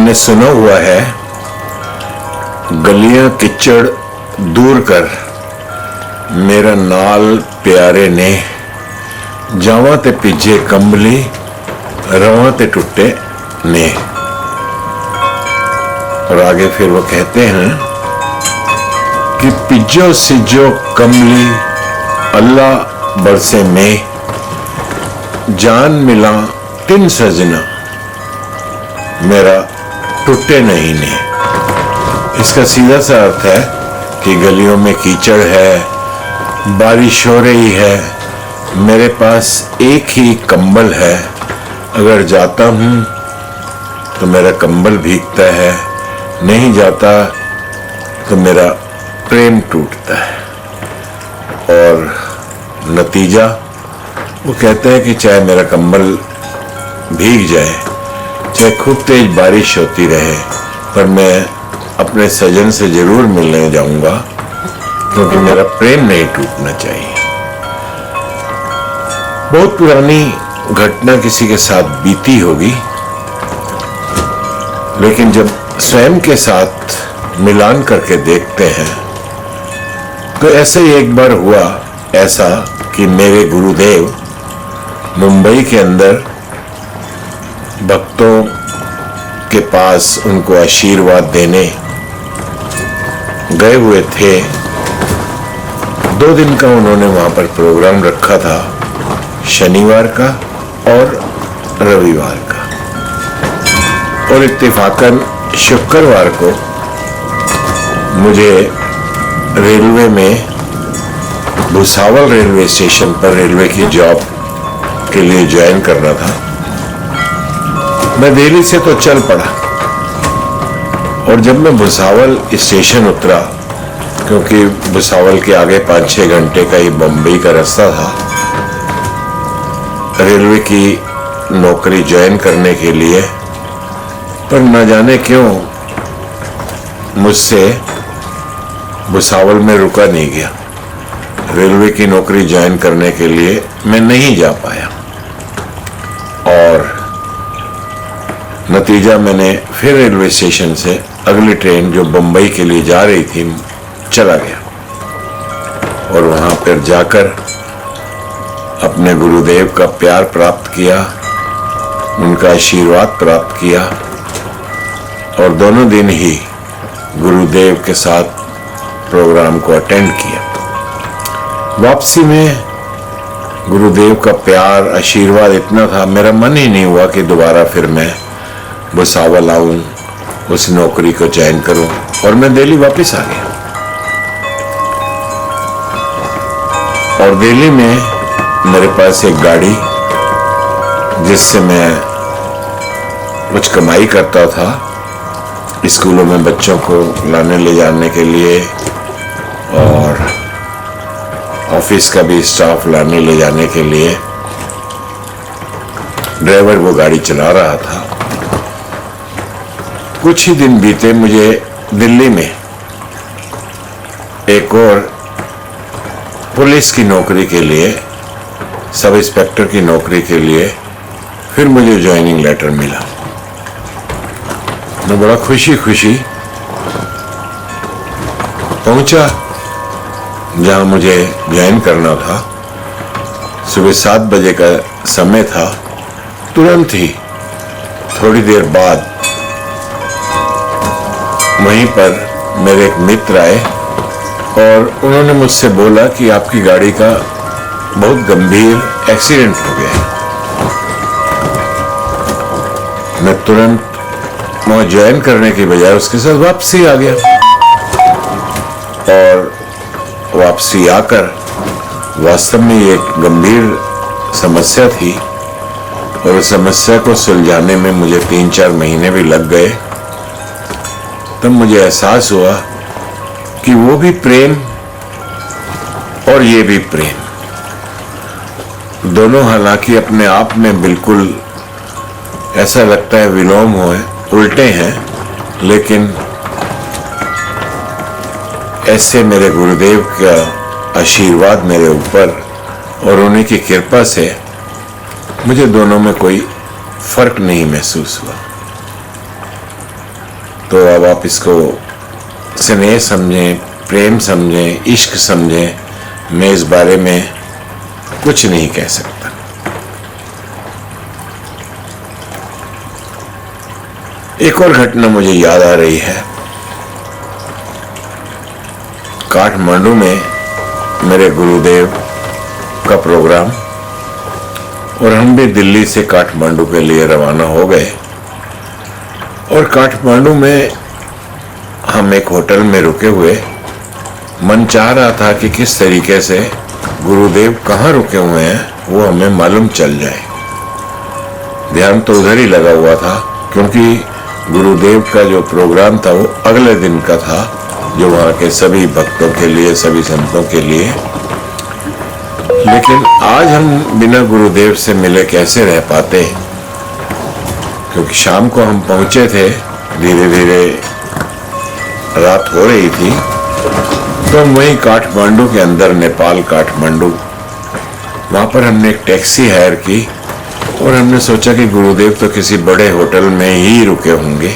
मैंने सुना हुआ है, गलियां किचड़ दूर कर मेरा नाल प्यारे ने, जावां ते पिजे कंबली रवां ते टुटे ने। और आगे फिर वो कहते हैं कि पिजो सिजो कमली अल्लाह बरसे में, जान मिला तिन सजना मेरा टूटे नहीं ने। इसका सीधा सा अर्थ है कि गलियों में कीचड़ है, बारिश हो रही है, मेरे पास एक ही कंबल है, अगर जाता हूं तो मेरा कंबल भीगता है, नहीं जाता तो मेरा प्रेम टूटता है। और नतीजा वो कहते हैं कि चाहे मेरा कंबल भीग जाए, चाहे खूब तेज बारिश होती रहे, पर मैं अपने सजन से जरूर मिलने जाऊंगा, क्योंकि मेरा प्रेम नहीं टूटना चाहिए। बहुत पुरानी घटना किसी के साथ बीती होगी, लेकिन जब स्वयं के साथ मिलान करके देखते हैं तो ऐसे ही एक बार हुआ ऐसा कि मेरे गुरुदेव मुंबई के अंदर भक्तों के पास उनको आशीर्वाद देने गए हुए थे। 2 दिन का उन्होंने वहां पर प्रोग्राम रखा था, शनिवार का और रविवार का। और इत्तेफाकन शुक्रवार को मुझे रेलवे में भुसावल रेलवे स्टेशन पर रेलवे की जॉब के लिए ज्वाइन करना था। मैं दिल्ली से तो चल पड़ा, और जब मैं भुसावल स्टेशन उतरा, क्योंकि भुसावल के आगे 5-6 घंटे का ही बम्बई का रास्ता था, रेलवे की नौकरी ज्वाइन करने के लिए, पर न जाने क्यों मुझसे भुसावल में रुका नहीं गया। रेलवे की नौकरी ज्वाइन करने के लिए मैं नहीं जा पाया, और नतीजा मैंने फिर रेलवे स्टेशन से अगली ट्रेन जो बम्बई के लिए जा रही थी चला गया, और वहां पर जाकर अपने गुरुदेव का प्यार प्राप्त किया, उनका आशीर्वाद प्राप्त किया, और दोनों दिन ही गुरुदेव के साथ प्रोग्राम को अटेंड किया। वापसी में गुरुदेव का प्यार आशीर्वाद इतना था, मेरा मन ही नहीं हुआ कि दोबारा फिर मैं भुसावल आऊं, उस नौकरी को ज्वाइन करूं, और मैं दिल्ली वापस आ गया। और दिल्ली में मेरे पास एक गाड़ी, जिससे मैं कुछ कमाई करता था, स्कूलों में बच्चों को लाने ले जाने के लिए, और ऑफिस का भी स्टाफ लाने ले जाने के लिए ड्राइवर वो गाड़ी चला रहा था। कुछ ही दिन बीते, मुझे दिल्ली में एक और पुलिस की नौकरी के लिए, सब इंस्पेक्टर की नौकरी के लिए फिर मुझे ज्वाइनिंग लेटर मिला। मैं बड़ा खुशी खुशी पहुंचा जहां मुझे ज्वाइन करना था। सुबह 7 बजे का समय था। तुरंत ही थोड़ी देर बाद वहीं पर मेरे एक मित्र आए, और उन्होंने मुझसे बोला कि आपकी गाड़ी का बहुत गंभीर एक्सीडेंट हो गया है। मैं तुरंत वहां ज्वाइन करने की बजाय उसके साथ वापसी आ गया, और वापसी आकर वास्तव में ये एक गंभीर समस्या थी, और उस समस्या को सुलझाने में मुझे 3-4 महीने भी लग गए। तब मुझे एहसास हुआ कि वो भी प्रेम और ये भी प्रेम, दोनों हालांकि अपने आप में बिल्कुल ऐसा लगता है विलोम हुए, उल्टे हैं, लेकिन ऐसे मेरे गुरुदेव का आशीर्वाद मेरे ऊपर और उन्हीं की कृपा से मुझे दोनों में कोई फर्क नहीं महसूस हुआ। तो अब आप इसको स्नेह समझें, प्रेम समझें, इश्क समझें, मैं इस बारे में कुछ नहीं कह सकता। एक और घटना मुझे याद आ रही है। काठमांडू में मेरे गुरुदेव का प्रोग्राम, और हम भी दिल्ली से काठमांडू के लिए रवाना हो गए। और काठमांडू में हम एक होटल में रुके हुए, मन चाह रहा था कि किस तरीके से गुरुदेव कहाँ रुके हुए हैं वो हमें मालूम चल जाए। ध्यान तो उधर ही लगा हुआ था, क्योंकि गुरुदेव का जो प्रोग्राम था वो अगले दिन का था, जो वहाँ के सभी भक्तों के लिए, सभी संतों के लिए। लेकिन आज हम बिना गुरुदेव से मिले कैसे रह पाते, क्योंकि शाम को हम पहुंचे थे, धीरे धीरे रात हो रही थी। तो हम वहीं काठमांडू के अंदर, नेपाल काठमांडू, वहाँ पर हमने एक टैक्सी हायर की और हमने सोचा कि गुरुदेव तो किसी बड़े होटल में ही रुके होंगे।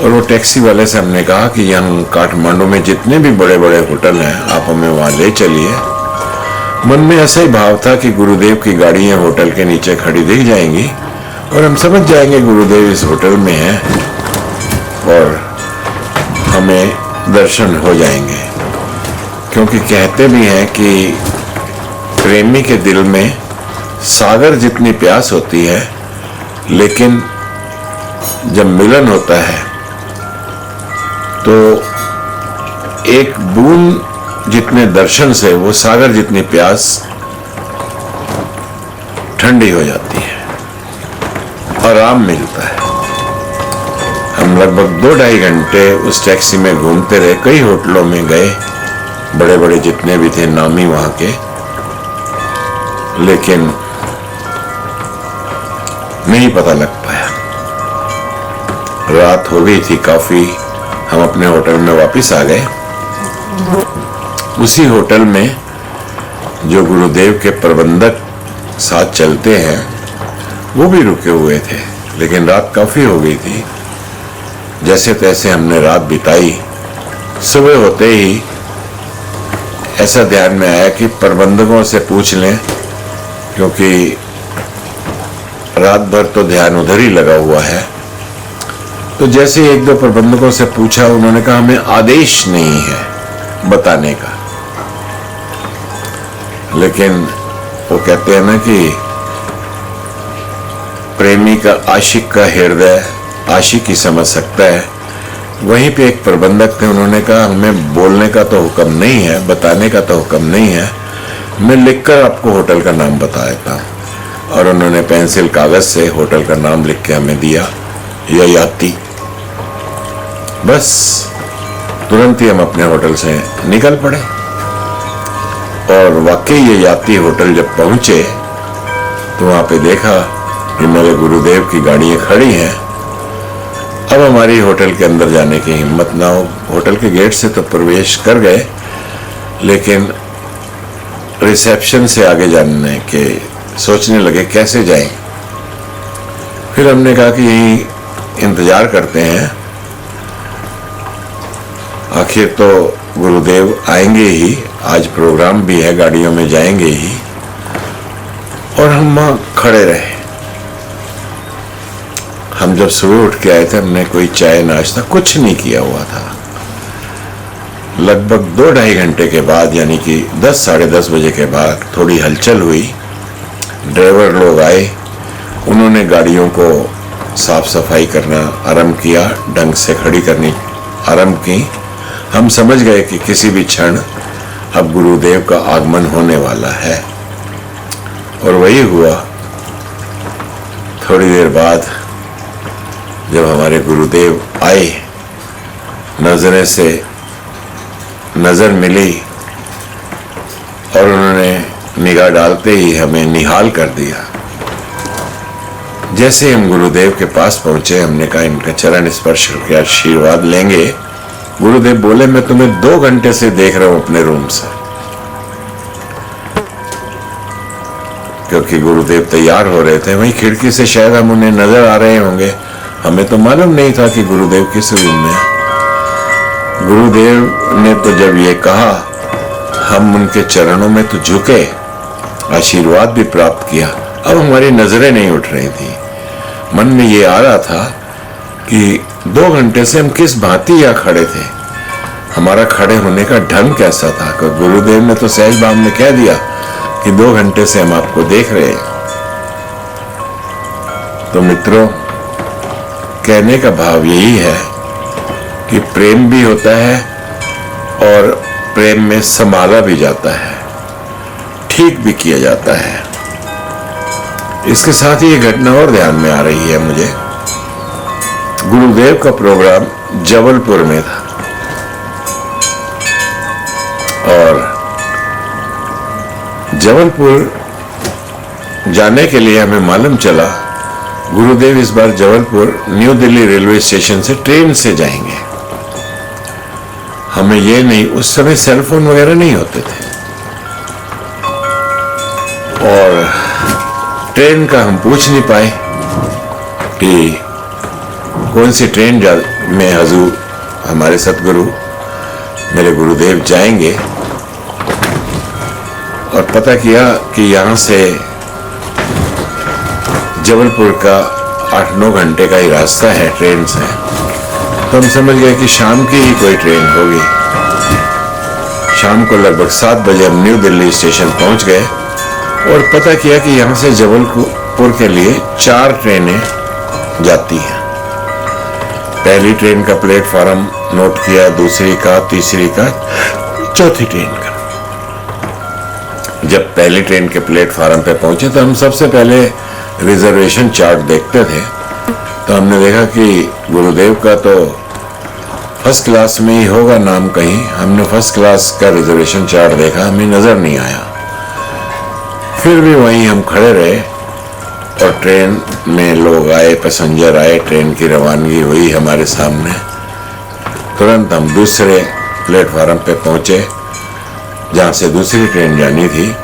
और वो टैक्सी वाले से हमने कहा कि यहाँ काठमांडू में जितने भी बड़े बड़े होटल हैं आप हमें वहाँ ले चलिए। मन में ऐसा ही भाव था कि गुरुदेव की गाड़ियाँ होटल के नीचे खड़ी दिख जाएंगी और हम समझ जाएंगे गुरुदेव इस होटल में हैं और हमें दर्शन हो जाएंगे। क्योंकि कहते भी हैं कि प्रेमी के दिल में सागर जितनी प्यास होती है, लेकिन जब मिलन होता है तो एक बूंद जितने दर्शन से वो सागर जितनी प्यास ठंडी हो जाती है, आराम मिलता है। हम लगभग 2-2.5 घंटे उस टैक्सी में घूमते रहे, कई होटलों में गए, बड़े बड़े जितने भी थे नामी वहां के, लेकिन नहीं पता लग पाया। रात हो गई थी काफी, हम अपने होटल में वापस आ गए। उसी होटल में जो गुरुदेव के प्रबंधक साथ चलते हैं वो भी रुके हुए थे, लेकिन रात काफी हो गई थी। जैसे तैसे हमने रात बिताई। सुबह होते ही ऐसा ध्यान में आया कि प्रबंधकों से पूछ लें, क्योंकि रात भर तो ध्यान उधर ही लगा हुआ है। तो जैसे एक दो प्रबंधकों से पूछा, उन्होंने कहा हमें आदेश नहीं है बताने का। लेकिन वो कहते हैं ना कि प्रेमी का, आशिक का हृदय आशिक ही समझ सकता है। वहीं पे एक प्रबंधक थे, उन्होंने कहा हमें बोलने का तो हुक्म नहीं है, बताने का तो हुक्म नहीं है, मैं लिखकर आपको होटल का नाम बता देता हूँ। और उन्होंने पेंसिल कागज से होटल का नाम लिख के हमें दिया, ययाति। बस तुरंत ही हम अपने होटल से निकल पड़े। और वाकई ययाति होटल जब पहुंचे तो वहां पे देखा कि मेरे गुरुदेव की गाड़ियां खड़ी हैं। अब हमारी होटल के अंदर जाने की हिम्मत ना हो। होटल के गेट से तो प्रवेश कर गए, लेकिन रिसेप्शन से आगे जाने के सोचने लगे कैसे जाएं। फिर हमने कहा कि यही इंतजार करते हैं, आखिर तो गुरुदेव आएंगे ही, आज प्रोग्राम भी है, गाड़ियों में जाएंगे ही। और हम वहां खड़े रहे। हम जब सुबह उठ के आए थे, हमने कोई चाय नाश्ता कुछ नहीं किया हुआ था। लगभग 2-2.5 घंटे के बाद, यानी कि 10 साढ़े 10 बजे के बाद थोड़ी हलचल हुई। ड्राइवर लोग आए, उन्होंने गाड़ियों को साफ सफाई करना आरंभ किया, ढंग से खड़ी करनी आरंभ की। हम समझ गए कि किसी भी क्षण अब गुरुदेव का आगमन होने वाला है। और वही हुआ। थोड़ी देर बाद जब हमारे गुरुदेव आए, नजरे से नजर मिली और उन्होंने निगाह डालते ही हमें निहाल कर दिया। जैसे हम गुरुदेव के पास पहुंचे, हमने कहा इनका चरण स्पर्श करके आशीर्वाद लेंगे। गुरुदेव बोले मैं तुम्हें 2 घंटे से देख रहा हूं अपने रूम से। क्योंकि गुरुदेव तैयार हो रहे थे, वहीं खिड़की से शायद हम उन्हें नजर आ रहे होंगे। हमें तो मालूम नहीं था कि गुरुदेव किस रूम में है। गुरुदेव ने तो जब ये कहा, हम उनके चरणों में तो झुके, आशीर्वाद भी प्राप्त किया। अब हमारी नजरें नहीं उठ रही थी। मन में ये आ रहा था कि 2 घंटे से हम किस भांति यहाँ खड़े थे, हमारा खड़े होने का ढंग कैसा था। गुरुदेव ने तो सहज भाव में कह दिया कि 2 घंटे से हम आपको देख रहे हैं। तो मित्रों, कहने का भाव यही है कि प्रेम भी होता है और प्रेम में संभाला भी जाता है, ठीक भी किया जाता है। इसके साथ ही ये घटना और ध्यान में आ रही है मुझे। गुरुदेव का प्रोग्राम जबलपुर में था और जबलपुर जाने के लिए हमें मालूम चला गुरुदेव इस बार Jabalpur New Delhi railway station से ट्रेन से जाएंगे। हमें ये नहीं, उस समय सेलफोन वगैरह नहीं होते थे और ट्रेन का हम पूछ नहीं पाए कि कौन सी ट्रेन में हजूर हमारे सतगुरु मेरे गुरुदेव जाएंगे। और पता किया कि यहाँ से जबलपुर का 8-9 घंटे का ही रास्ता है ट्रेन से। तो हम समझ गए कि शाम की ही कोई ट्रेन होगी। शाम को लगभग 7 बजे हम न्यू दिल्ली स्टेशन पहुंच गए और पता किया कि यहाँ से जबलपुर के लिए 4 ट्रेनें जाती हैं। पहली ट्रेन का प्लेटफॉर्म नोट किया, दूसरी का, तीसरी का, चौथी ट्रेन का। जब पहली ट्रेन के प्लेटफॉर्म पे पहुंचे तो हम सबसे पहले रिजर्वेशन चार्ट देखते थे। तो हमने देखा कि गुरुदेव का तो फर्स्ट क्लास में ही होगा नाम कहीं। हमने फर्स्ट क्लास का रिजर्वेशन चार्ट देखा, हमें नजर नहीं आया। फिर भी वहीं हम खड़े रहे और ट्रेन में लोग आए, पैसेंजर आए, ट्रेन की रवानगी हुई हमारे सामने। तुरंत हम दूसरे प्लेटफॉर्म पे पहुंचे जहाँ से दूसरी ट्रेन जानी थी।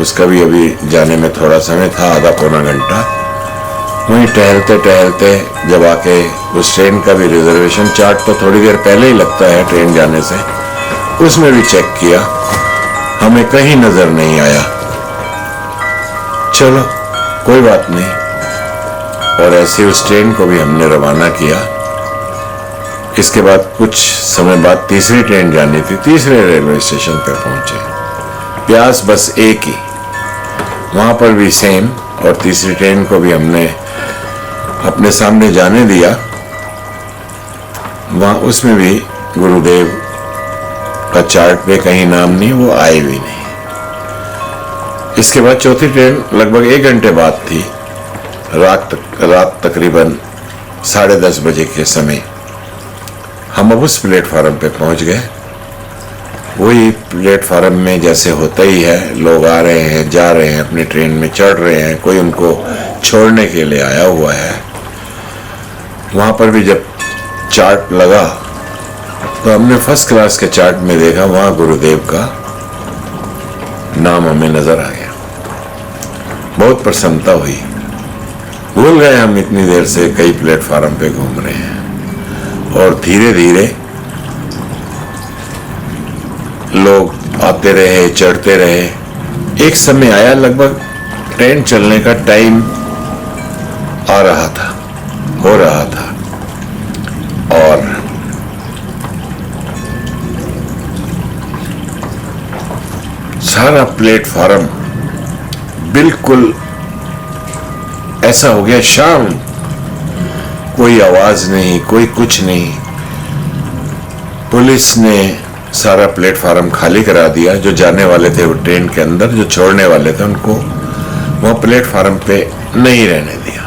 उसका भी अभी जाने में थोड़ा समय था, आधा-पौना घंटा। वहीं टहलते टहलते जब आके उस ट्रेन का भी रिजर्वेशन चार्ट तो थोड़ी देर पहले ही लगता है ट्रेन जाने से, उसमें भी चेक किया, हमें कहीं नजर नहीं आया। चलो कोई बात नहीं। और ऐसे उस ट्रेन को भी हमने रवाना किया। इसके बाद कुछ समय बाद तीसरी ट्रेन जानी थी, तीसरे रेलवे स्टेशन पर पहुंचे। प्यास बस एक ही, वहां पर भी सेम। और तीसरी ट्रेन को भी हमने अपने सामने जाने दिया। वहां उसमें भी गुरुदेव का चार्ट पे कहीं नाम नहीं, वो आए भी नहीं। इसके बाद चौथी ट्रेन लगभग 1 घंटे बाद थी। रात तकरीबन 10:30 बजे के समय हम अब उस प्लेटफॉर्म पे पहुंच गए। वही प्लेटफॉर्म में जैसे होता ही है, लोग आ रहे हैं, जा रहे हैं, अपनी ट्रेन में चढ़ रहे हैं, कोई उनको छोड़ने के लिए आया हुआ है। वहां पर भी जब चार्ट लगा तो हमने फर्स्ट क्लास के चार्ट में देखा, वहां गुरुदेव का नाम हमें नजर आ गया। बहुत प्रसन्नता हुई। भूल गए हम इतनी देर से कई प्लेटफॉर्म पे घूम रहे हैं। और धीरे धीरे लोग आते रहे, चढ़ते रहे। एक समय आया, लगभग ट्रेन चलने का टाइम आ रहा था, हो रहा था, और सारा प्लेटफॉर्म बिल्कुल ऐसा हो गया शांत। कोई आवाज नहीं, कोई कुछ नहीं। पुलिस ने सारा प्लेटफॉर्म खाली करा दिया। जो जाने वाले थे वो ट्रेन के अंदर, जो छोड़ने वाले थे उनको वहां प्लेटफॉर्म पे नहीं रहने दिया।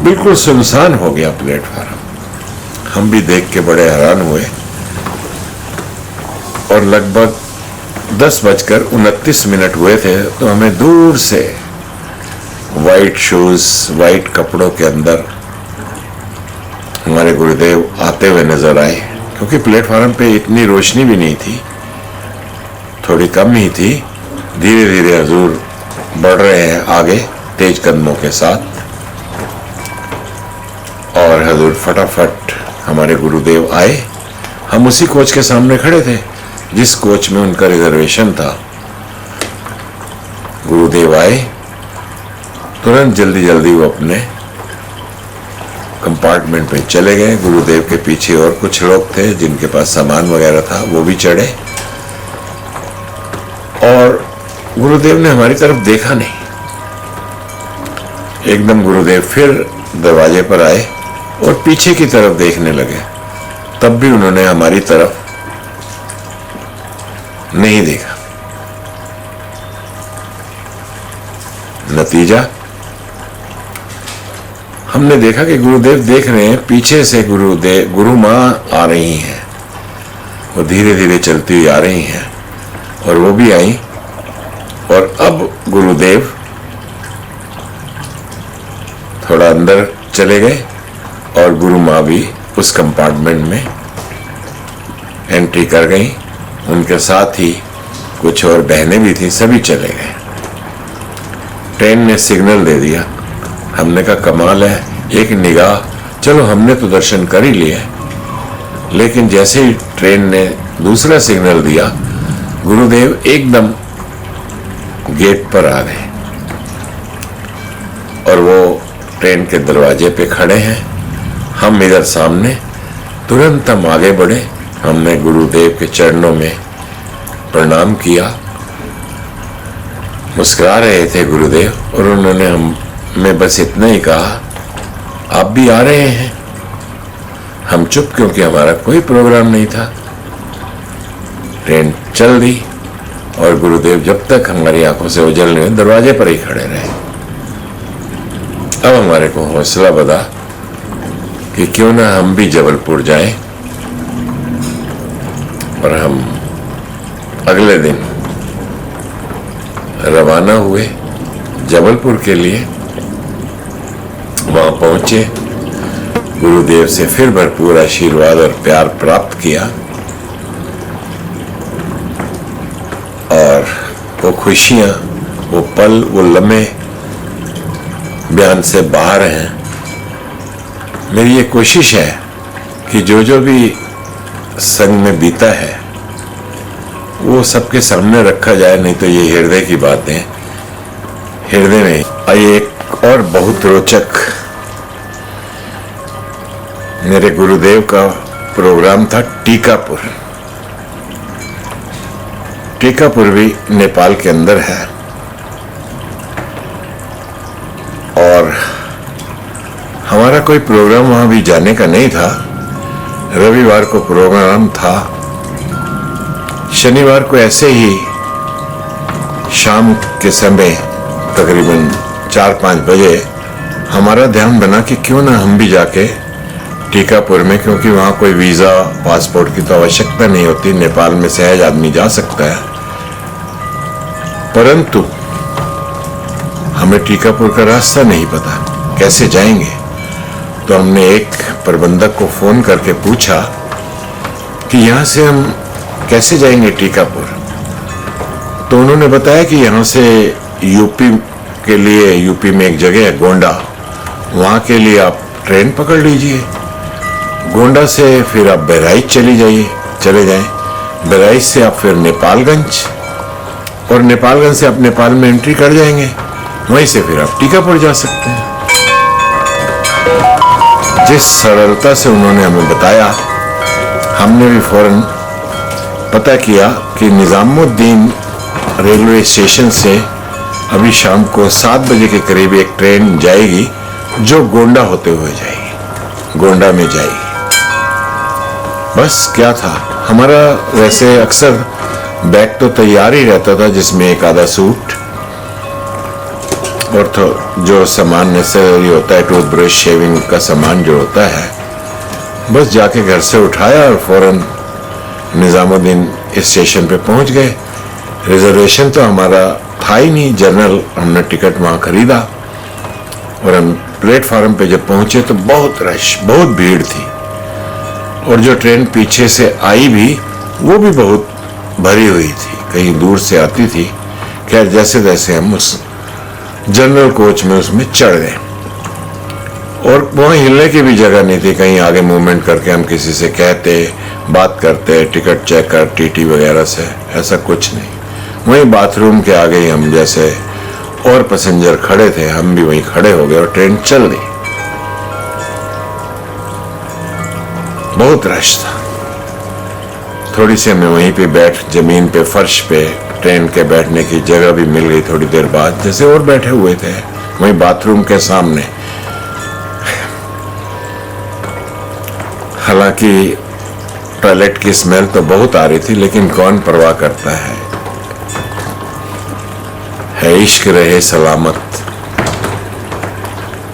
बिल्कुल सुनसान हो गया प्लेटफॉर्म। हम भी देख के बड़े हैरान हुए। और लगभग 10:29 हुए थे तो हमें दूर से वाइट शूज, वाइट कपड़ों के अंदर हमारे गुरुदेव आते हुए नजर आए। क्योंकि प्लेटफॉर्म पे इतनी रोशनी भी नहीं थी, थोड़ी कम ही थी। धीरे धीरे हजूर बढ़ रहे हैं आगे तेज कदमों के साथ। और हजूर फटाफट हमारे गुरुदेव आए। हम उसी कोच के सामने खड़े थे जिस कोच में उनका रिजर्वेशन था। गुरुदेव आए, तुरंत जल्दी जल्दी वो अपने कंपार्टमेंट में चले गए। गुरुदेव के पीछे और कुछ लोग थे जिनके पास सामान वगैरह था, वो भी चढ़े और गुरुदेव ने हमारी तरफ देखा नहीं। एकदम गुरुदेव फिर दरवाजे पर आए और पीछे की तरफ देखने लगे। तब भी उन्होंने हमारी तरफ नहीं देखा। नतीजा, हमने देखा कि गुरुदेव देख रहे हैं, पीछे से गुरु माँ आ रही हैं। वो धीरे धीरे चलती हुई आ रही हैं और वो भी आई। और अब गुरुदेव थोड़ा अंदर चले गए और गुरु माँ भी उस कंपार्टमेंट में एंट्री कर गई। उनके साथ ही कुछ और बहनें भी थी, सभी चले गए। ट्रेन ने सिग्नल दे दिया। हमने कहा कमाल है, एक निगाह, चलो हमने तो दर्शन कर ही लिए। लेकिन जैसे ही ट्रेन ने दूसरा सिग्नल दिया, गुरुदेव एकदम गेट पर आ गए और वो ट्रेन के दरवाजे पे खड़े हैं। हम इधर सामने, तुरंत हम आगे बढ़े। हमने गुरुदेव के चरणों में प्रणाम किया। मुस्कुरा रहे थे गुरुदेव और उन्होंने हमें बस इतना ही कहा, आप भी आ रहे हैं। हम चुप, क्योंकि हमारा कोई प्रोग्राम नहीं था। ट्रेन चल दी और गुरुदेव जब तक हमारी आंखों से ओझल नहीं, दरवाजे पर ही खड़े रहे। अब हमारे को हौसला बधा कि क्यों ना हम भी जबलपुर जाएं। और हम अगले दिन रवाना हुए जबलपुर के लिए। वहां पहुंचे, गुरुदेव से फिर भरपूर आशीर्वाद और प्यार प्राप्त किया और वो खुशियां, वो पल, वो लम्हे बयान से बाहर हैं। मेरी ये कोशिश है कि जो जो भी संग में बीता है वो सबके सामने रखा जाए, नहीं तो ये हृदय की बातें हृदय में। आइए, एक और बहुत रोचक, मेरे गुरुदेव का प्रोग्राम था टीकापुर। टीकापुर भी नेपाल के अंदर है और हमारा कोई प्रोग्राम वहां भी जाने का नहीं था। रविवार को प्रोग्राम था। शनिवार को ऐसे ही शाम के समय तकरीबन 4-5 बजे हमारा ध्यान बना कि क्यों ना हम भी जाके टीकापुर में, क्योंकि वहाँ कोई वीज़ा पासपोर्ट की तो आवश्यकता नहीं होती, नेपाल में सहज आदमी जा सकता है। परंतु हमें टीकापुर का रास्ता नहीं पता, कैसे जाएंगे। तो हमने एक प्रबंधक को फोन करके पूछा कि यहाँ से हम कैसे जाएंगे टीकापुर। तो उन्होंने बताया कि यहाँ से यूपी के लिए, यूपी में एक जगह है गोंडा, वहाँ के लिए आप ट्रेन पकड़ लीजिए। गोंडा से फिर आप बहराइच चले जाएं। बहराइच से आप फिर नेपालगंज, और नेपालगंज से आप नेपाल में एंट्री कर जाएंगे। वहीं से फिर आप टीकापुर जा सकते हैं। जिस सरलता से उन्होंने हमें बताया, हमने भी फौरन पता किया कि निजामुद्दीन रेलवे स्टेशन से अभी शाम को 7 बजे के करीब एक ट्रेन जाएगी जो गोंडा होते हुए जाएगी, गोंडा में जाएगी। बस क्या था, हमारा वैसे अक्सर बैग तो तैयार ही रहता था, जिसमें एक आधा सूट और तो जो सामान नेसेसरी होता है, टूथब्रश, शेविंग का सामान जो होता है, बस जाके घर से उठाया और फौरन निजामुद्दीन स्टेशन पे पहुंच गए। रिजर्वेशन तो हमारा था ही नहीं, जनरल हमने टिकट वहाँ खरीदा और हम प्लेटफार्म पे जब पहुंचे तो बहुत रश, बहुत भीड़ थी। और जो ट्रेन पीछे से आई भी, वो भी बहुत भरी हुई थी, कहीं दूर से आती थी। खैर जैसे जैसे हम उस जनरल कोच में उसमें चढ़ गए और वहाँ हिलने की भी जगह नहीं थी, कहीं आगे मूवमेंट करके हम किसी से कहते, बात करते, टिकट चेक कर टीटी वगैरह से, ऐसा कुछ नहीं। वहीं बाथरूम के आगे ही हम जैसे और पैसेंजर खड़े थे, हम भी वहीं खड़े हो गए और ट्रेन चल दी। बहुत रश था। थोड़ी सी हमें वहीं पे बैठ, जमीन पे, फर्श पे ट्रेन के बैठने की जगह भी मिल गई थोड़ी देर बाद, जैसे और बैठे हुए थे वहीं बाथरूम के सामने। हालांकि टॉयलेट की स्मेल तो बहुत आ रही थी, लेकिन कौन परवाह करता है इश्क रहे सलामत।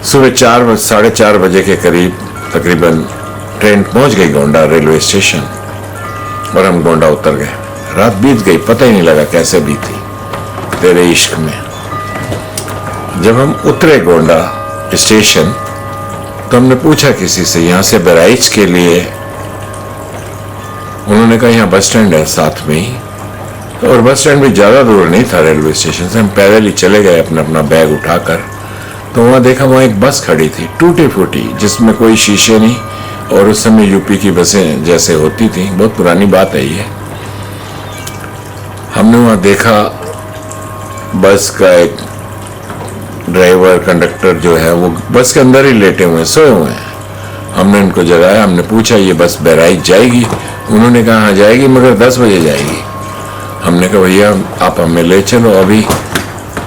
सुबह 4-4:30 बजे के करीब तकरीबन ट्रेन पहुंच गई गोंडा रेलवे स्टेशन और हम गोंडा उतर गए। रात बीत गई, पता ही नहीं लगा कैसे बीती तेरे इश्क में। जब हम उतरे गोंडा स्टेशन तो हमने पूछा किसी से, यहाँ से बहराइच के लिए? उन्होंने कहा यहाँ बस स्टैंड है साथ में ही, और बस स्टैंड भी ज़्यादा दूर नहीं था रेलवे स्टेशन से। हम पैदल ही चले गए अपना अपना बैग उठाकर। तो वहाँ देखा, वहाँ एक बस खड़ी थी टूटी फूटी, जिसमें कोई शीशे नहीं, और उस समय यूपी की बसें जैसे होती थी, बहुत पुरानी बात है ये। हमने वहाँ देखा बस का एक ड्राइवर, कंडक्टर जो है वो बस के अंदर ही लेटे हुए, सोए हुए हैं। हमने उनको जगाया, हमने पूछा ये बस बहराइच जाएगी? उन्होंने कहा हाँ जाएगी, मगर 10 बजे जाएगी। हमने कहा भैया आप हमें ले चलो अभी,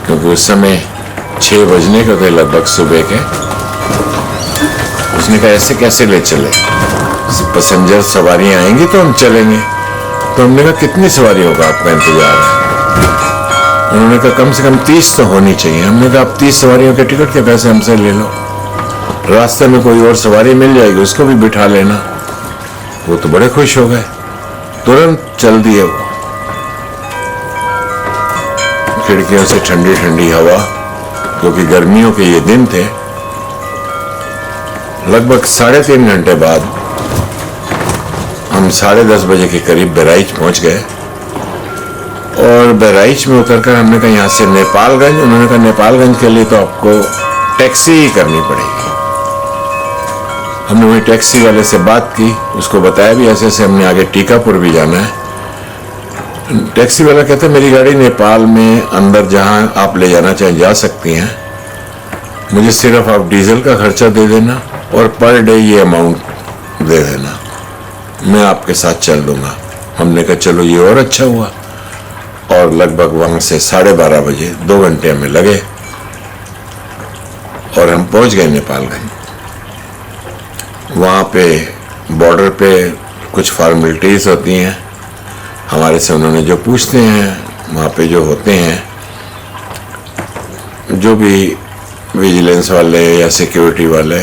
क्योंकि उस समय 6 बजने के थे लगभग सुबह के। उसने कहा ऐसे कैसे ले चले, पैसेंजर सवारियां आएंगी तो हम चलेंगे। तो हमने कहा कितनी सवारियों का आपका इंतजार है? उन्होंने कहा कम से कम 30 तो होनी चाहिए। हमने कहा आप 30 सवारियों के टिकट के पैसे हमसे ले लो, रास्ते में कोई और सवारी मिल जाएगी उसको भी बिठा लेना। वो तो बड़े खुश हो गए, तुरंत चल दिए वो। खिड़कियों से ठंडी ठंडी हवा, क्योंकि गर्मियों के ये दिन थे। लगभग 3.5 घंटे बाद हम 10:30 बजे के करीब बहराइच पहुंच गए। और बहराइच में उतरकर हमने कहा यहाँ से नेपालगंज। उन्होंने कहा नेपालगंज के लिए तो आपको टैक्सी ही करनी पड़ेगी। हमने वही टैक्सी वाले से बात की, उसको बताया भी ऐसे ऐसे हमने आगे टीकापुर भी जाना है। टैक्सी वाला कहता है मेरी गाड़ी नेपाल में अंदर जहां आप ले जाना चाहें जा सकती हैं, मुझे सिर्फ आप डीजल का खर्चा दे देना और पर डे ये अमाउंट दे देना, मैं आपके साथ चल दूंगा। हमने कहा चलो ये और अच्छा हुआ। और लगभग वहां से 12:30 बजे 2 घंटे हमें लगे और हम पहुंच गए नेपालगंज। वहाँ पे बॉर्डर पे कुछ फॉर्मेलिटीज़ होती हैं हमारे से, उन्होंने जो पूछते हैं वहाँ पे जो होते हैं, जो भी विजिलेंस वाले या सिक्योरिटी वाले।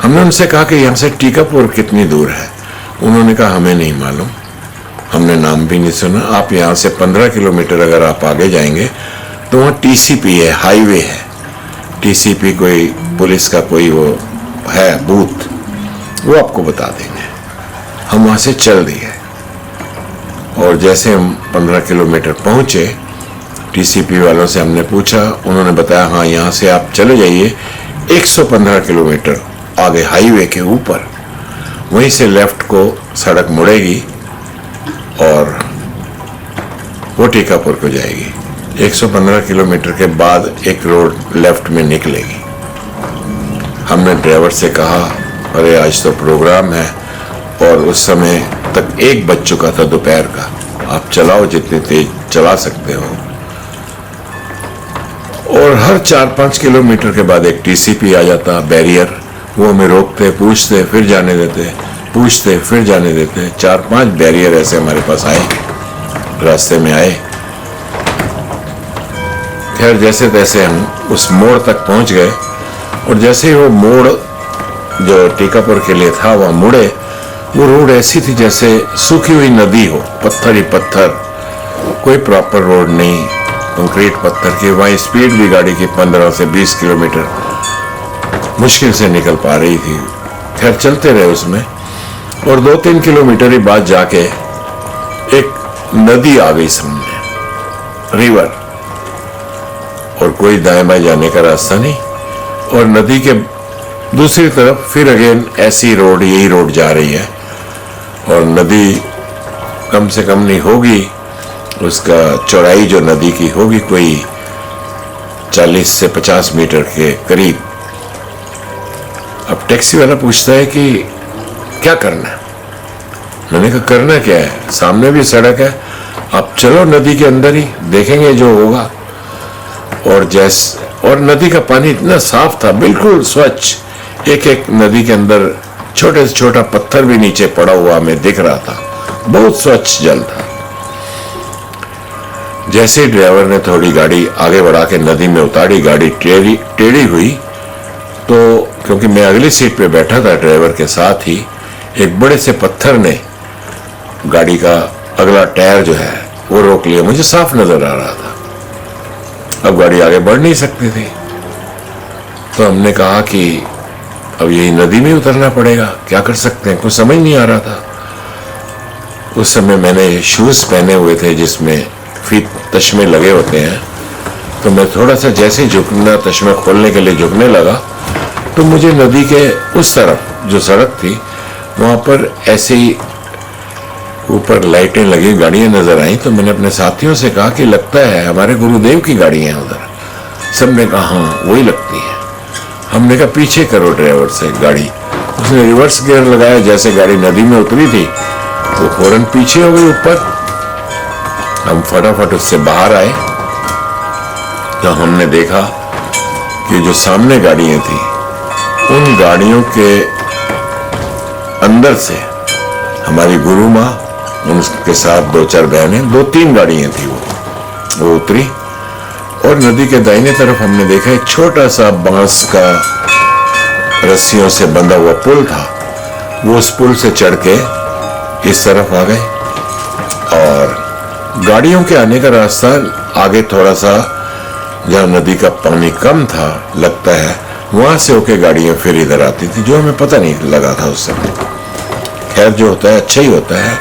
हमने उनसे कहा कि यहाँ से टीकापुर कितनी दूर है? उन्होंने कहा हमें नहीं मालूम, हमने नाम भी नहीं सुना। आप यहाँ से 15 किलोमीटर अगर आप आगे जाएंगे तो वहाँ टीसीपी है, हाईवे है। टीसीपी कोई पुलिस का कोई वो है बूथ, वो आपको बता देंगे। हम वहाँ से चल दिए और जैसे हम 15 किलोमीटर पहुँचे, टीसीपी वालों से हमने पूछा, उन्होंने बताया हाँ यहाँ से आप चले जाइए 115 किलोमीटर आगे हाईवे के ऊपर, वहीं से लेफ्ट को सड़क मुड़ेगी और वो टीकापुर को जाएगी। 115 किलोमीटर के बाद एक रोड लेफ्ट में निकलेगी। हमने ड्राइवर से कहा अरे आज तो प्रोग्राम है, और उस समय तक 1 बज चुका था दोपहर का, आप चलाओ जितनी तेज चला सकते हो। और हर 4-5 किलोमीटर के बाद एक टीसीपी आ जाता, बैरियर, वो हमें रोकते, पूछते, फिर जाने देते, पूछते, फिर जाने देते। 4-5 बैरियर ऐसे हमारे पास आए, रास्ते में आए। खैर जैसे तैसे हम उस मोड़ तक पहुंच गए, और जैसे ही वो मोड़ जो टीकापुर के लिए था वहाँ मुड़े, वो रोड ऐसी थी जैसे सूखी हुई नदी हो, पत्थर ही पत्थर, कोई प्रॉपर रोड नहीं, कंक्रीट पत्थर की। वहाँ स्पीड भी गाड़ी की 15 से 20 किलोमीटर मुश्किल से निकल पा रही थी। खैर चलते रहे उसमें, और 2-3 किलोमीटर ही बाद जाके एक नदी आ गई सामने, रिवर, और कोई दाएं बाएं जाने का रास्ता नहीं। और नदी के दूसरी तरफ फिर अगेन ऐसी रोड, यही रोड जा रही है और नदी कम से कम नहीं होगी, उसका चौड़ाई जो नदी की होगी कोई 40 से 50 मीटर के करीब। अब टैक्सी वाला पूछता है कि क्या करना है। मैंने कहा करना क्या है, सामने भी सड़क है, आप चलो नदी के अंदर ही, देखेंगे जो होगा। और नदी का पानी इतना साफ था, बिल्कुल स्वच्छ, एक एक नदी के अंदर छोटे से छोटा पत्थर भी नीचे पड़ा हुआ हमें दिख रहा था, बहुत स्वच्छ जल था। जैसे ड्राइवर ने थोड़ी गाड़ी आगे बढ़ा के नदी में उतारी, गाड़ी टेढ़ी हुई, तो क्योंकि मैं अगली सीट पे बैठा था ड्राइवर के साथ ही, एक बड़े से पत्थर ने गाड़ी का अगला टायर जो है वो रोक लिया, मुझे साफ नजर आ रहा था। अब गाड़ी आगे बढ़ नहीं सकती थी, तो हमने कहा कि अब यही नदी में उतरना पड़ेगा, क्या कर सकते हैं, कुछ समझ नहीं आ रहा था। उस समय मैंने शूज पहने हुए थे जिसमें फीट तश्मे लगे होते हैं, तो मैं थोड़ा सा जैसे झुकना, तश्मे खोलने के लिए झुकने लगा, तो मुझे नदी के उस तरफ जो सड़क थी वहां पर ऐसे ही ऊपर लाइटें लगी गाड़ियां नजर आई। तो मैंने अपने साथियों से कहा कि लगता है हमारे गुरुदेव की गाड़ी है उधर। सबने कहा हाँ वही लगती है। हमने कहा पीछे करो ड्राइवर से गाड़ी। उसने रिवर्स गियर लगाया, जैसे गाड़ी नदी में उतरी थी वो फौरन पीछे हो गई ऊपर। हम फटाफट उससे बाहर आए तो हमने देखा कि जो सामने गाड़ियां थी उन गाड़ियों के अंदर से हमारी गुरु माँ, उनके साथ 2-4 बहनें, 2-3 गाड़ियां थी वो उतरी। और नदी के दाहिने तरफ हमने देखा एक छोटा सा बांस का रस्सियों से बंधा हुआ पुल था, वो उस पुल से चढ़ के इस तरफ आ गए। और गाड़ियों के आने का रास्ता आगे थोड़ा सा, जहाँ नदी का पानी कम था लगता है, वहां से होके गाड़ियां फिर इधर आती थी, जो हमें पता नहीं लगा था उस समय। खैर जो होता है अच्छा ही होता है।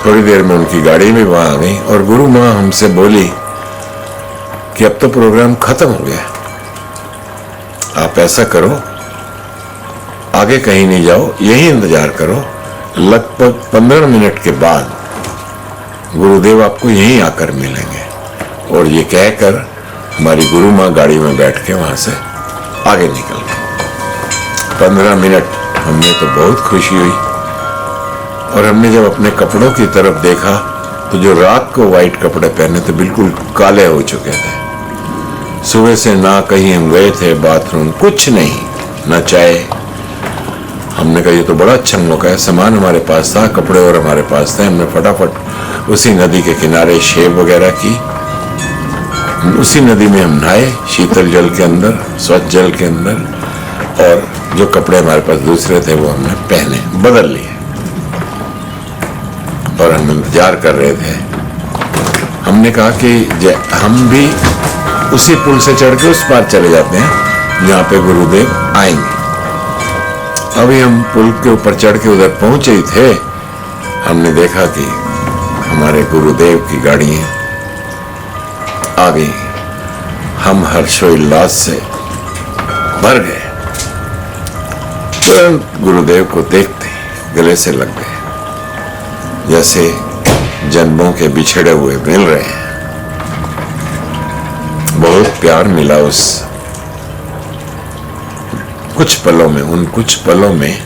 थोड़ी देर में उनकी गाड़ी भी वहां आ गई और गुरु माँ हमसे बोली कि अब तो प्रोग्राम खत्म हो गया, आप ऐसा करो आगे कहीं नहीं जाओ, यही इंतजार करो, लगभग 15 मिनट के बाद गुरुदेव आपको यहीं आकर मिलेंगे। और ये कहकर हमारी गुरु माँ गाड़ी में बैठ के वहां से आगे निकल गए। 15 मिनट हमने तो बहुत खुशी हुई। और हमने जब अपने कपड़ों की तरफ देखा तो जो रात को वाइट कपड़े पहने थे बिल्कुल काले हो चुके थे। सुबह से ना कहीं हम गए थे बाथरूम, कुछ नहीं, ना चाय। हमने कहा ये तो बड़ा अच्छा मौका है, सामान हमारे पास था, कपड़े और हमारे पास थे। हमने फटाफट उसी नदी के किनारे शेव वगैरह की, उसी नदी में हम नहाए, शीतल जल के अंदर, स्वच्छ जल के अंदर। और जो कपड़े हमारे पास दूसरे थे वो हमने पहने, बदल लिए। और हम इंतजार कर रहे थे। हमने कहा कि हम भी उसी पुल से चढ़ के उस पार चले जाते हैं जहाँ पे गुरुदेव आएंगे। अभी हम पुल के ऊपर चढ़ के उधर पहुंचे ही थे, हमने देखा कि हमारे गुरुदेव की गाड़ी आ गई। हम हर्षोल्लास से भर गए, तुरंत गुरुदेव को देखते गले से लग गए, जैसे जन्मों के बिछड़े हुए मिल रहे हैं। बहुत प्यार मिला उस कुछ पलों में, उन कुछ पलों में।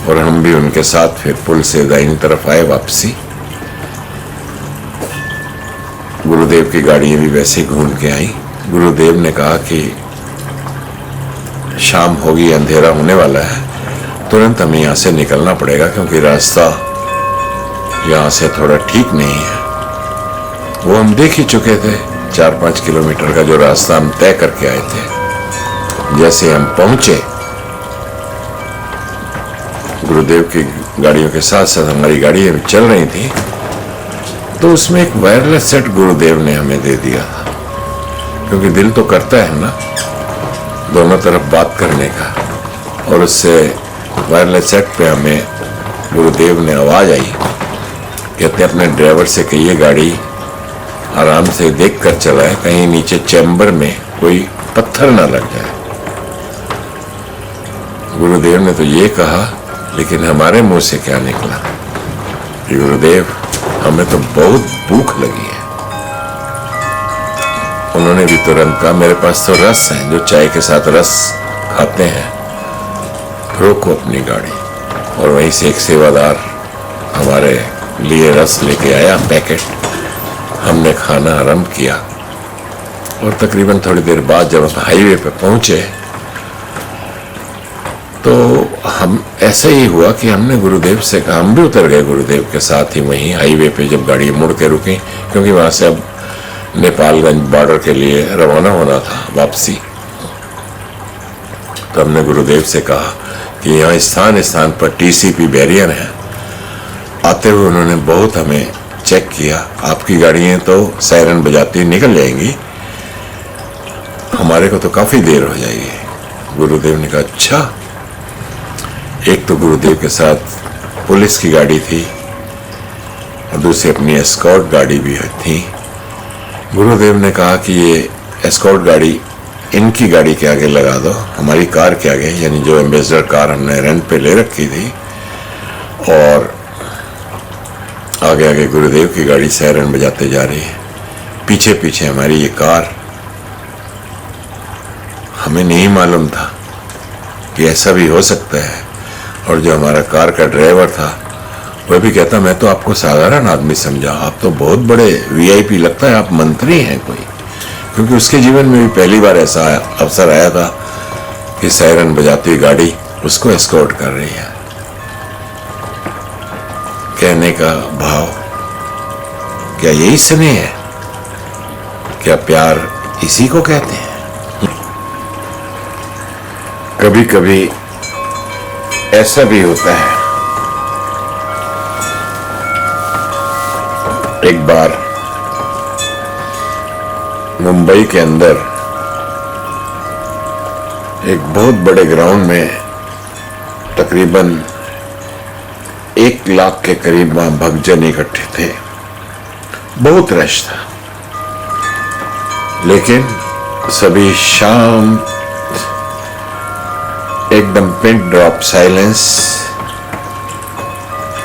और हम भी उनके साथ फिर पुल से दाहिनी तरफ आए वापसी। गुरुदेव की गाड़ियां भी वैसे ही घूम के आई। गुरुदेव ने कहा कि शाम होगी, अंधेरा होने वाला है, तुरंत हमें यहाँ से निकलना पड़ेगा क्योंकि रास्ता यहाँ से थोड़ा ठीक नहीं है। वो हम देख ही चुके थे, 4-5 किलोमीटर का जो रास्ता हम तय करके आए थे। जैसे हम पहुंचे, गुरुदेव की गाड़ियों के साथ साथ हमारी गाड़ी चल रही थी, तो उसमें एक वायरलेस सेट गुरुदेव ने हमें दे दिया था। क्योंकि दिल तो करता है ना दोनों तरफ बात करने का। और उससे वायरलेस सेट पे हमें गुरुदेव ने आवाज आई, कहते अपने ड्राइवर से कहिए गाड़ी आराम से देख कर चलाए, कहीं नीचे चैम्बर में कोई पत्थर ना लग जाए। गुरुदेव ने तो ये कहा, लेकिन हमारे मुंह से क्या निकला कि गुरुदेव हमें तो बहुत भूख लगी है। उन्होंने भी तुरंत कहा, मेरे पास तो रस है, जो चाय के साथ रस खाते हैं, रोको अपनी गाड़ी। और वहीं से एक सेवादार हमारे लिए रस लेके आया पैकेट। हमने खाना आरंभ किया और तकरीबन थोड़ी देर बाद जब हम हाईवे पे पहुंचे तो हम ऐसा ही हुआ कि हमने गुरुदेव से कहा, हम भी उतर गए गुरुदेव के साथ ही वहीं हाईवे पे जब गाड़ी मुड़ के रुकी, क्योंकि वहां से अब नेपालगंज बॉर्डर के लिए रवाना होना था वापसी। तो हमने गुरुदेव से कहा कि यहाँ स्थान स्थान पर टीसीपी बैरियर है। आते हुए उन्होंने बहुत हमें चेक किया, आपकी गाड़ियाँ तो सायरन बजाती निकल जाएंगी, हमारे को तो काफ़ी देर हो जाएगी। गुरुदेव ने कहा अच्छा। एक तो गुरुदेव के साथ पुलिस की गाड़ी थी और दूसरी अपनी एस्कॉर्ट गाड़ी भी थी। गुरुदेव ने कहा कि ये एस्कॉर्ट गाड़ी इनकी गाड़ी के आगे लगा दो, हमारी कार के आगे, यानी जो एम्बेसडर कार हमने रेंट पे ले रखी थी, और आगे आगे गुरुदेव की गाड़ी सायरन बजाते जा रही है, पीछे पीछे हमारी ये कार। हमें नहीं मालूम था कि ऐसा भी हो सकता है। और जो हमारा कार का ड्राइवर था वह भी कहता, मैं तो आपको साधारण आदमी समझा, आप तो बहुत बड़े वीआईपी, लगता है आप मंत्री हैं कोई, क्योंकि उसके जीवन में भी पहली बार ऐसा अवसर आया था कि सायरन बजाती हुई गाड़ी उसको एस्कॉर्ट कर रही है। कहने का भाव, क्या यही स्नेह है? क्या प्यार इसी को कहते हैं? कभी कभी ऐसा भी होता है। एक बार मुंबई के अंदर एक बहुत बड़े ग्राउंड में तकरीबन 1 लाख के करीब वहां भक्तजन इकट्ठे थे। बहुत रश था, लेकिन सभी शांत, एकदम पिन ड्रॉप साइलेंस,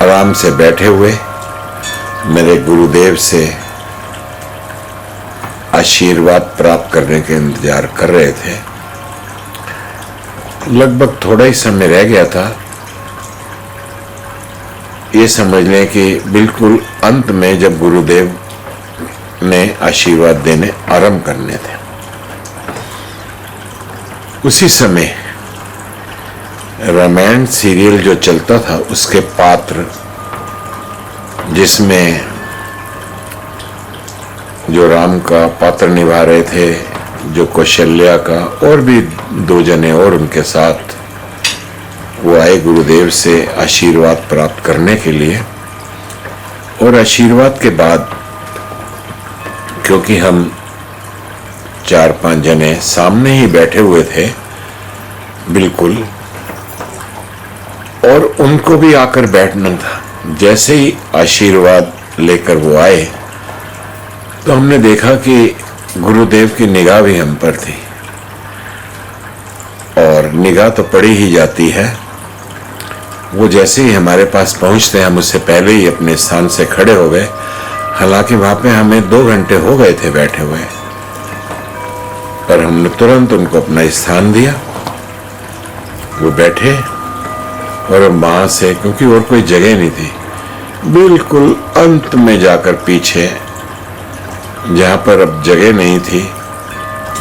आराम से बैठे हुए मेरे गुरुदेव से आशीर्वाद प्राप्त करने के इंतजार कर रहे थे। लगभग थोड़ा ही समय रह गया था, ये समझ लें कि बिल्कुल अंत में जब गुरुदेव ने आशीर्वाद देने आरंभ करने थे, उसी समय रामायण सीरियल जो चलता था उसके पात्र, जिसमें जो राम का पात्र निभा रहे थे, जो कौशल्या का, और भी 2 जने और उनके साथ वो आए गुरुदेव से आशीर्वाद प्राप्त करने के लिए। और आशीर्वाद के बाद, क्योंकि हम 4-5 जने सामने ही बैठे हुए थे बिल्कुल, और उनको भी आकर बैठना था, जैसे ही आशीर्वाद लेकर वो आए तो हमने देखा कि गुरुदेव की निगाह भी हम पर थी, और निगाह तो पड़ी ही जाती है। वो जैसे ही हमारे पास पहुंचते, हम उससे पहले ही अपने स्थान से खड़े हो गए। हालांकि वहां पे हमें 2 घंटे हो गए थे बैठे हुए, पर हमने तुरंत उनको अपना स्थान दिया। वो बैठे और वहां से, क्योंकि और कोई जगह नहीं थी, बिल्कुल अंत में जाकर पीछे, जहां पर अब जगह नहीं थी,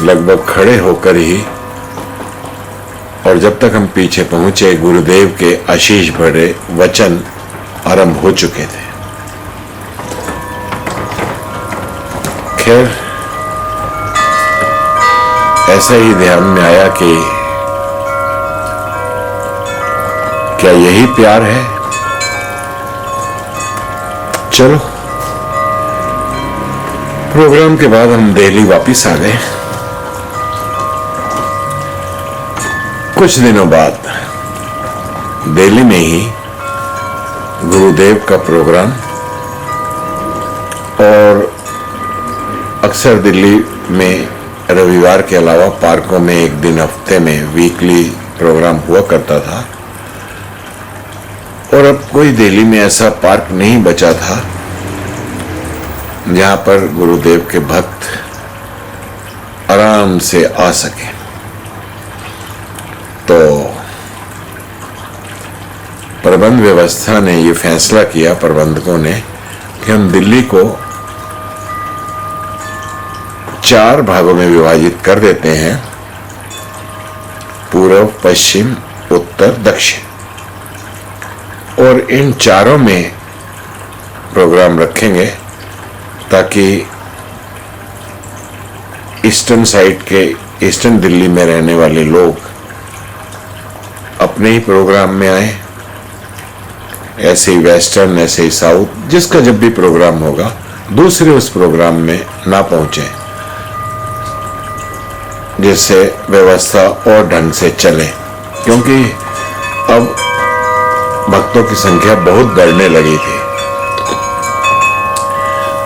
लगभग खड़े होकर ही, और जब तक हम पीछे पहुंचे गुरुदेव के आशीष भरे वचन आरंभ हो चुके थे। खैर, ऐसा ही ध्यान में आया कि क्या यही प्यार है? चलो, प्रोग्राम के बाद हम दिल्ली वापस आ गए। कुछ दिनों बाद दिल्ली में ही गुरुदेव का प्रोग्राम, और अक्सर दिल्ली में रविवार के अलावा पार्कों में एक दिन हफ्ते में वीकली प्रोग्राम हुआ करता था, और अब कोई दिल्ली में ऐसा पार्क नहीं बचा था जहां पर गुरुदेव के भक्त आराम से आ सके। तो प्रबंध व्यवस्था ने ये फैसला किया, प्रबंधकों ने, कि हम दिल्ली को 4 भागों में विभाजित कर देते हैं, पूर्व, पश्चिम, उत्तर, दक्षिण, और इन चारों में प्रोग्राम रखेंगे ताकि ईस्टर्न साइड के, ईस्टर्न दिल्ली में रहने वाले लोग अपने ही प्रोग्राम में आए, ऐसे ही वेस्टर्न, ऐसे ही साउथ, जिसका जब भी प्रोग्राम होगा दूसरे उस प्रोग्राम में ना पहुंचे, जिससे व्यवस्था और ढंग से चले। क्योंकि अब भक्तों की संख्या बहुत बढ़ने लगी थी,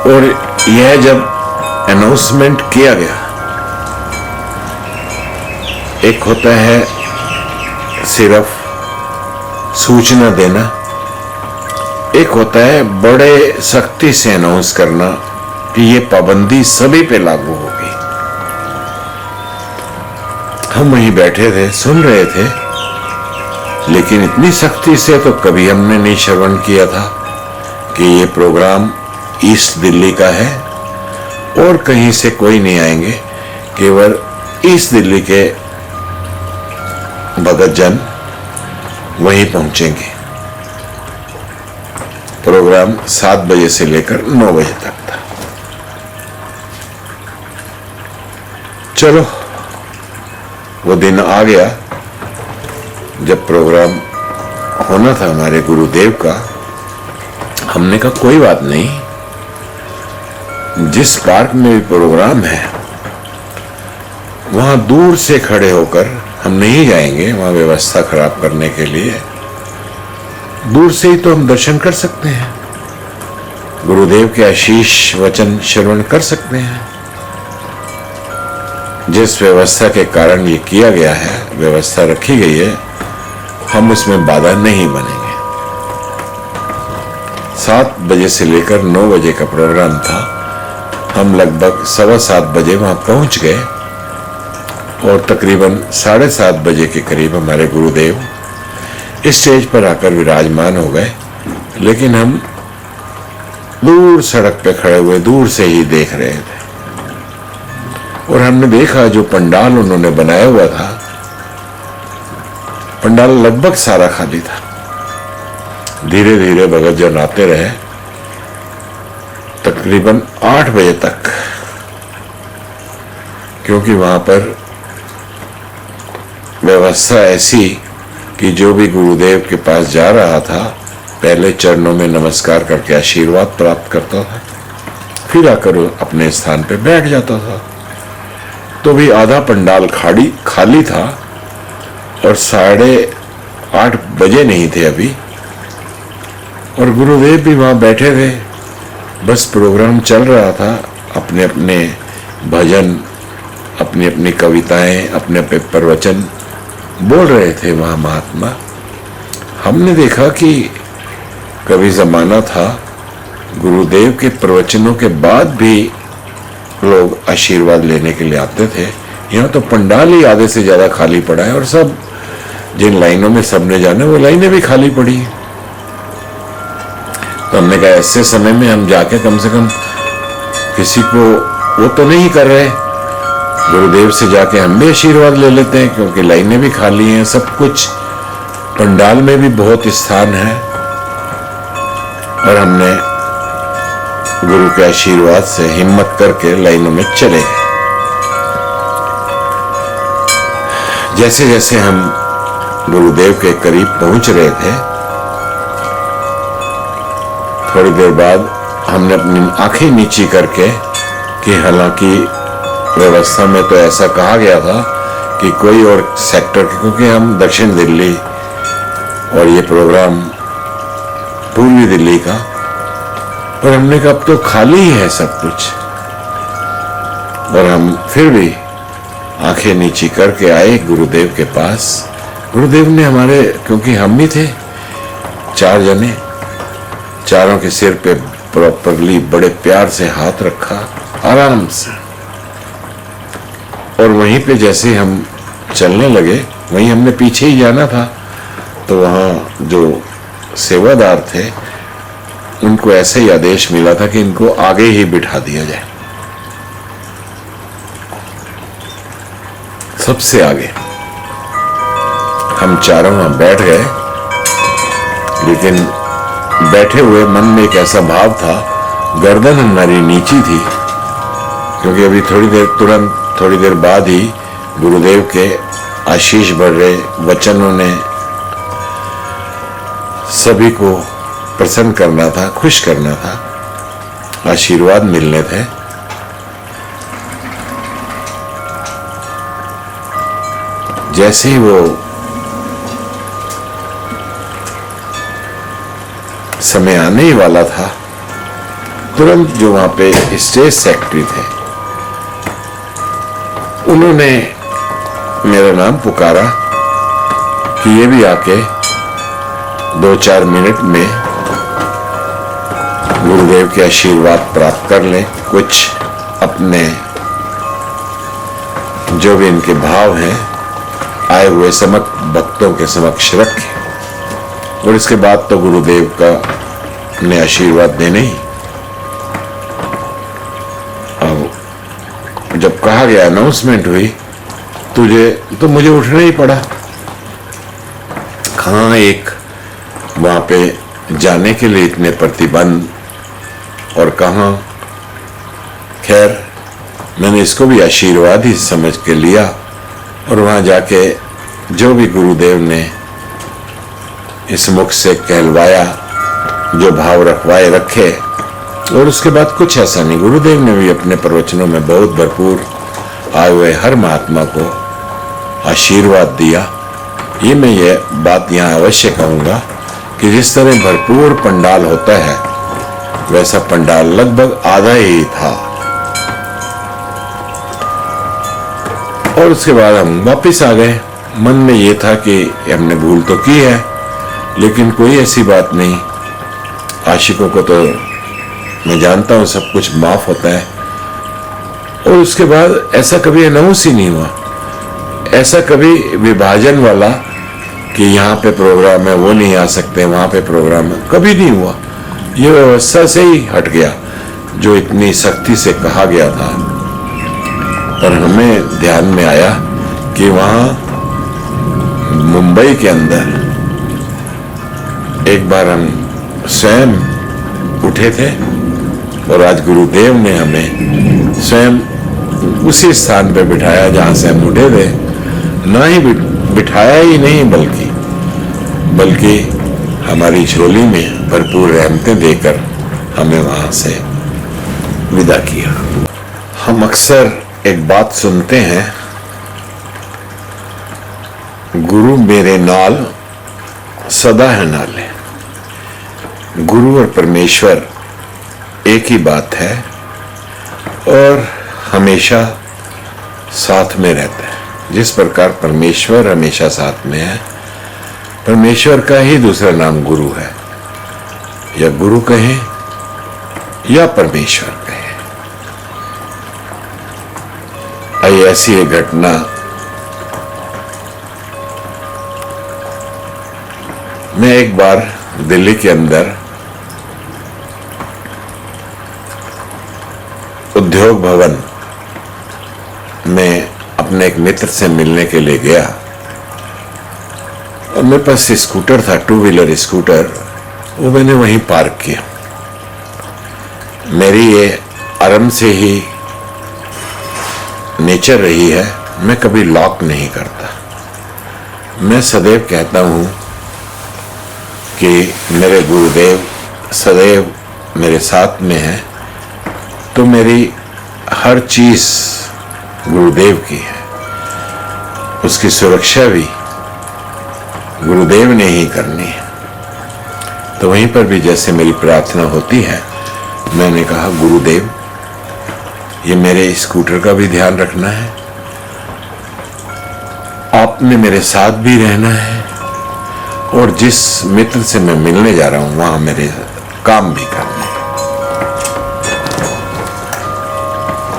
और यह जब अनाउंसमेंट किया गया, एक होता है सिर्फ सूचना देना, एक होता है बड़े सख्ती से अनाउंस करना कि ये पाबंदी सभी पे लागू होगी। हम वहीं बैठे थे, सुन रहे थे, लेकिन इतनी सख्ती से तो कभी हमने नहीं श्रवण किया था कि ये प्रोग्राम ईस्ट दिल्ली का है और कहीं से कोई नहीं आएंगे, केवल ईस्ट दिल्ली के भगत जन वहीं पहुंचेंगे। प्रोग्राम 7 बजे से लेकर 9 बजे तक था। चलो, वो दिन आ गया जब प्रोग्राम होना था हमारे गुरुदेव का। हमने कहा कोई बात नहीं, जिस पार्क में भी प्रोग्राम है वहां दूर से खड़े होकर हम नहीं जाएंगे वहां व्यवस्था खराब करने के लिए, दूर से ही तो हम दर्शन कर सकते हैं, गुरुदेव के आशीष वचन श्रवण कर सकते हैं। जिस व्यवस्था के कारण ये किया गया है, व्यवस्था रखी गई है, हम उसमें बाधा नहीं बनेंगे। 7 बजे से लेकर 9 बजे का प्रोग्राम था। हम लगभग 7:15 बजे वहां पहुंच गए और तकरीबन 7:30 बजे के करीब हमारे गुरुदेव स्टेज पर आकर विराजमान हो गए। लेकिन हम दूर सड़क पे खड़े हुए दूर से ही देख रहे थे, और हमने देखा जो पंडाल उन्होंने बनाया हुआ था, पंडाल लगभग सारा खाली था। धीरे धीरे भगत जन आते रहे, तकरीबन 8 बजे तक, क्योंकि वहां पर व्यवस्था ऐसी कि जो भी गुरुदेव के पास जा रहा था पहले चरणों में नमस्कार करके आशीर्वाद प्राप्त करता था, फिर आकर अपने स्थान पे बैठ जाता था। तो भी आधा पंडाल खाली था और 8:30 बजे नहीं थे अभी, और गुरुदेव भी वहां बैठे थे। बस प्रोग्राम चल रहा था, अपने अपने भजन, अपनी अपनी कविताएं, अपने अपने प्रवचन बोल रहे थे वहां महात्मा। हमने देखा कि कभी जमाना था गुरुदेव के प्रवचनों के बाद भी लोग आशीर्वाद लेने के लिए आते थे। यहाँ तो पंडाल ही आधे से ज्यादा खाली पड़ा है, और सब जिन लाइनों में सबने जाना वो लाइनें भी खाली पड़ी। तो हमने कहा ऐसे समय में हम जाके कम से कम किसी को वो तो नहीं कर रहे, गुरुदेव से जाके हम भी आशीर्वाद ले लेते हैं, क्योंकि लाइनें भी खाली हैं, सब कुछ पंडाल में भी बहुत स्थान है। और हमने गुरु के आशीर्वाद से हिम्मत करके लाइनों में चले गए। जैसे जैसे हम गुरुदेव के करीब पहुंच रहे थे, थोड़ी देर बाद हमने अपनी आंखें नीची करके, कि हालांकि व्यवस्था में तो ऐसा कहा गया था कि कोई और सेक्टर, क्योंकि हम दक्षिण दिल्ली और ये प्रोग्राम पूर्वी दिल्ली का, पर हमने कहा अब तो खाली ही है सब कुछ। और हम फिर भी आंखें नीची करके आए गुरुदेव के पास, गुरुदेव ने हमारे, क्योंकि हम ही थे 4 जने, चारों के सिर पे प्रॉपरली बड़े प्यार से हाथ रखा, आराम से। और वहीं पे जैसे हम चलने लगे, वहीं हमने पीछे ही जाना था, तो वहाँ जो सेवादार थे उनको ऐसे ही आदेश मिला था कि इनको आगे ही बिठा दिया जाए, सबसे आगे। हम चारों वहां बैठ गए, लेकिन बैठे हुए मन में एक ऐसा भाव था, गर्दन हमारी नीची थी, क्योंकि अभी थोड़ी देर बाद ही गुरुदेव के आशीष भरे वचनों ने सभी को प्रसन्न करना था, खुश करना था, आशीर्वाद मिलने थे। जैसे ही वो समय आने ही वाला था, तुरंत जो वहां पे स्टेज सेक्रेटरी थे, उन्होंने मेरा नाम पुकारा कि ये भी आके 2-4 मिनट में गुरुदेव के आशीर्वाद प्राप्त कर लें, कुछ अपने जो भी इनके भाव हैं आए हुए समस्त भक्तों के समक्ष रखें, और इसके बाद तो गुरुदेव का ने आशीर्वाद देने ही। अब जब कहा गया, अनाउंसमेंट हुई, तो मुझे उठना ही पड़ा। कहाँ एक वहां पे जाने के लिए इतने प्रतिबंध, और कहाँ, खैर मैंने इसको भी आशीर्वाद ही समझ के लिया, और वहां जाके जो भी गुरुदेव ने इस मुख से कहलवाया, जो भाव रखवाए रखे, और उसके बाद कुछ ऐसा नहीं। गुरुदेव ने भी अपने प्रवचनों में बहुत भरपूर आए हुए हर महात्मा को आशीर्वाद दिया। ये मैं ये बात यहाँ अवश्य कहूँगा कि जिस तरह भरपूर पंडाल होता है, वैसा पंडाल लगभग आधा ही था। और उसके बाद हम वापस आ गए। मन में ये था कि हमने भूल तो की है, लेकिन कोई ऐसी बात नहीं। आशिकों को तो मैं जानता हूँ सब कुछ माफ होता है। और उसके बाद ऐसा कभी अनाउंस ही नहीं हुआ, ऐसा कभी विभाजन वाला कि यहाँ पे प्रोग्राम है, वो नहीं आ सकते, वहां पे प्रोग्राम है, कभी नहीं हुआ। ये व्यवस्था से ही हट गया जो इतनी सख्ती से कहा गया था। पर हमें ध्यान में आया कि वहां मुंबई के अंदर एक बार हम स्वयं उठे थे, और आज गुरुदेव ने हमें स्वयं उसी स्थान पे बिठाया जहां से हम उठे थे। ना ही बिठाया ही नहीं, बल्कि हमारी झोली में भरपूर रहमतें देकर हमें वहां से विदा किया। हम अक्सर एक बात सुनते हैं, गुरु मेरे नाल सदा है नाले। गुरु और परमेश्वर एक ही बात है और हमेशा साथ में रहता है। जिस प्रकार परमेश्वर हमेशा साथ में है, परमेश्वर का ही दूसरा नाम गुरु है, या गुरु कहें या परमेश्वर कहें। आई ऐसी एक घटना मैं एक बार दिल्ली के अंदर उद्योग भवन में अपने एक मित्र से मिलने के लिए गया, और मेरे पास स्कूटर था, 2 व्हीलर स्कूटर, वो मैंने वहीं पार्क किया। मेरी ये आरंभ से ही नेचर रही है, मैं कभी लॉक नहीं करता। मैं सदैव कहता हूँ कि मेरे गुरुदेव सदैव मेरे साथ में है, तो मेरी हर चीज गुरुदेव की है, उसकी सुरक्षा भी गुरुदेव ने ही करनी है। तो वहीं पर भी जैसे मेरी प्रार्थना होती है, मैंने कहा गुरुदेव ये मेरे स्कूटर का भी ध्यान रखना है, आपने मेरे साथ भी रहना है और जिस मित्र से मैं मिलने जा रहा हूं वहां मेरे काम भी करना है।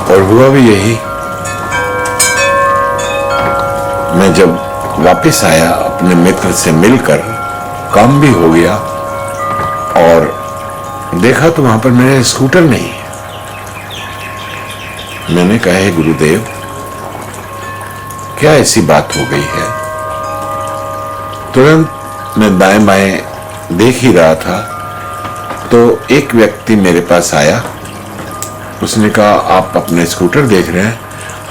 और हुआ भी यही। मैं जब वापस आया अपने मित्र से मिलकर, काम भी हो गया और देखा तो वहां पर मेरा स्कूटर नहीं है। मैंने कहा, है गुरुदेव, क्या ऐसी बात हो गई है? तुरंत मैं दाएं बाएं देख ही रहा था तो एक व्यक्ति मेरे पास आया। उसने कहा, आप अपने स्कूटर देख रहे हैं?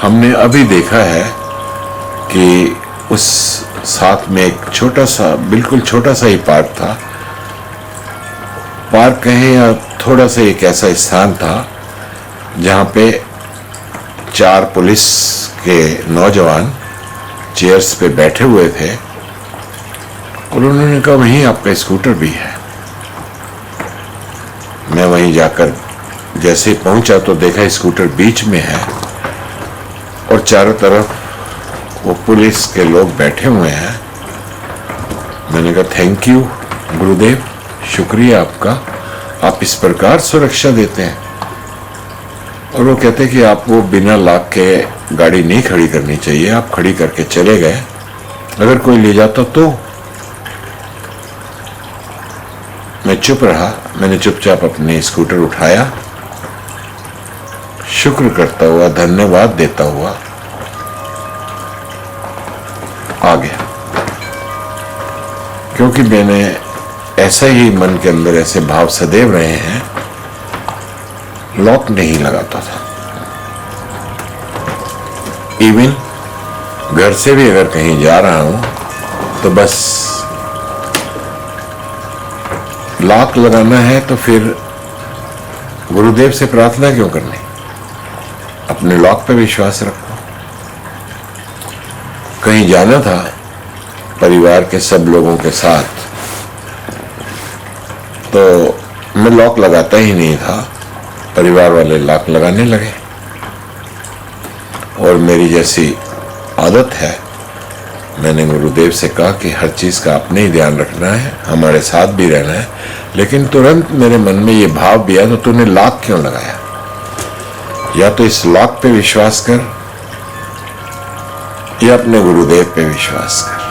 हमने अभी देखा है कि उस साथ में एक छोटा सा, बिल्कुल छोटा सा ही पार्क था। पार्क कहें या थोड़ा सा एक ऐसा स्थान था जहां पे 4 पुलिस के नौजवान चेयर्स पे बैठे हुए थे और उन्होंने कहा, वहीं आपका स्कूटर भी है। मैं वहीं जाकर जैसे ही पहुंचा तो देखा स्कूटर बीच में है और चारों तरफ वो पुलिस के लोग बैठे हुए हैं। मैंने कहा, थैंक यू गुरुदेव, शुक्रिया आपका, आप इस प्रकार सुरक्षा देते हैं। और वो कहते कि आप वो बिना लाक के गाड़ी नहीं खड़ी करनी चाहिए, आप खड़ी करके चले गए, अगर कोई ले जाता तो। मैं चुप रहा। मैंने चुपचाप अपने स्कूटर उठाया, शुक्र करता हुआ, धन्यवाद देता हुआ आ गया। क्योंकि मैंने ऐसा ही मन के अंदर ऐसे भाव सदैव रहे हैं, लॉक नहीं लगाता था। इवन घर से भी अगर कहीं जा रहा हूं तो बस लॉक लगाना है तो फिर गुरुदेव से प्रार्थना क्यों करनी? अपने लॉक पे विश्वास रखो। कहीं जाना था परिवार के सब लोगों के साथ तो मैं लॉक लगाता ही नहीं था, परिवार वाले लॉक लगाने लगे। और मेरी जैसी आदत है, मैंने गुरुदेव से कहा कि हर चीज का अपने ही ध्यान रखना है, हमारे साथ भी रहना है। लेकिन तुरंत मेरे मन में ये भाव भी आया, तो तूने लॉक क्यों लगाया? या तो इस लॉक पे विश्वास कर या अपने गुरुदेव पे विश्वास कर।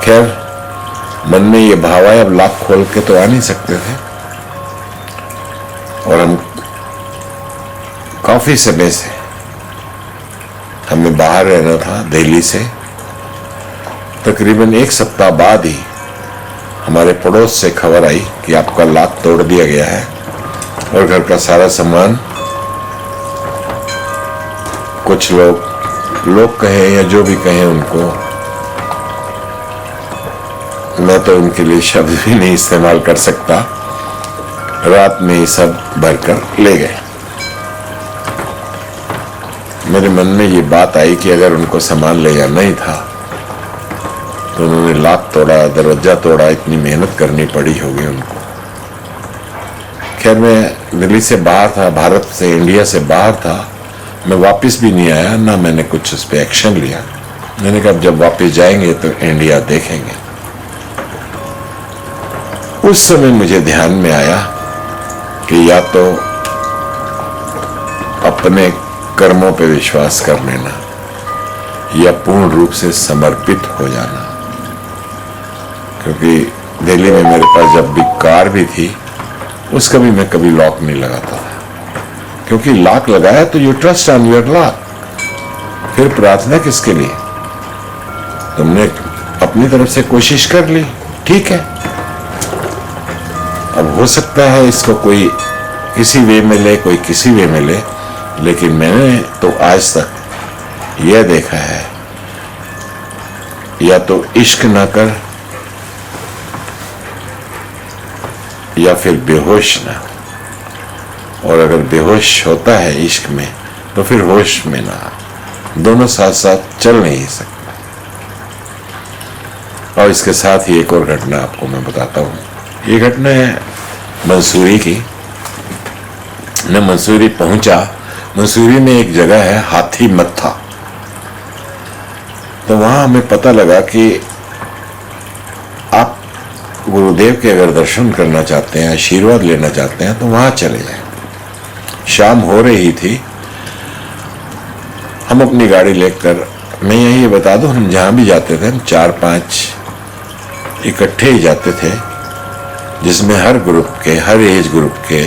खैर, मन में ये भाव आया, अब लॉक खोल के तो आ नहीं सकते थे और हम काफी समय से हमें बाहर रहना था दिल्ली से। तकरीबन 1 सप्ताह बाद ही हमारे पड़ोस से खबर आई कि आपका लॉक तोड़ दिया गया है और घर का सारा सामान, कुछ लोग कहें या जो भी कहें उनको, मैं तो उनके लिए शब्द भी नहीं इस्तेमाल कर सकता, रात में ही सब भरकर ले गए। मेरे मन में ये बात आई कि अगर उनको सामान ले जाना ही था तो उन्होंने लॉक तोड़ा, दरवाजा तोड़ा, इतनी मेहनत करनी पड़ी होगी उनको। खैर, मैं दिल्ली से बाहर था, भारत से, इंडिया से बाहर था। मैं वापस भी नहीं आया, ना मैंने कुछ उस पर एक्शन लिया। मैंने कहा जब वापस जाएंगे तो इंडिया देखेंगे। उस समय मुझे ध्यान में आया कि या तो अपने कर्मों पे विश्वास कर लेना या पूर्ण रूप से समर्पित हो जाना। क्योंकि दिल्ली में मेरे पास जब भी कार भी थी उसका भी मैं कभी लॉक नहीं लगाता था, क्योंकि लॉक लगाया तो you trust on your lock, फिर प्रार्थना किसके लिए? तुमने अपनी तरफ से कोशिश कर ली, ठीक है। अब हो सकता है इसको कोई किसी वे में ले, कोई किसी वे में ले, लेकिन मैंने तो आज तक यह देखा है, या तो इश्क ना कर या फिर बेहोश ना। और अगर बेहोश होता है इश्क में तो फिर होश में ना, दोनों साथ साथ चल नहीं सकते। और इसके साथ ही एक और घटना आपको मैं बताता हूँ। ये घटना है मंसूरी की। मैं मंसूरी पहुंचा। मंसूरी में एक जगह है हाथी मत्था। तो वहाँ हमें पता लगा कि आप गुरुदेव के अगर दर्शन करना चाहते हैं, आशीर्वाद लेना चाहते हैं, तो वहाँ चले जाएं। शाम हो रही थी, हम अपनी गाड़ी लेकर, मैं यही बता दूं, हम जहाँ भी जाते थे हम 4-5 इकट्ठे ही जाते थे, जिसमें हर ग्रुप के, हर एज ग्रुप के,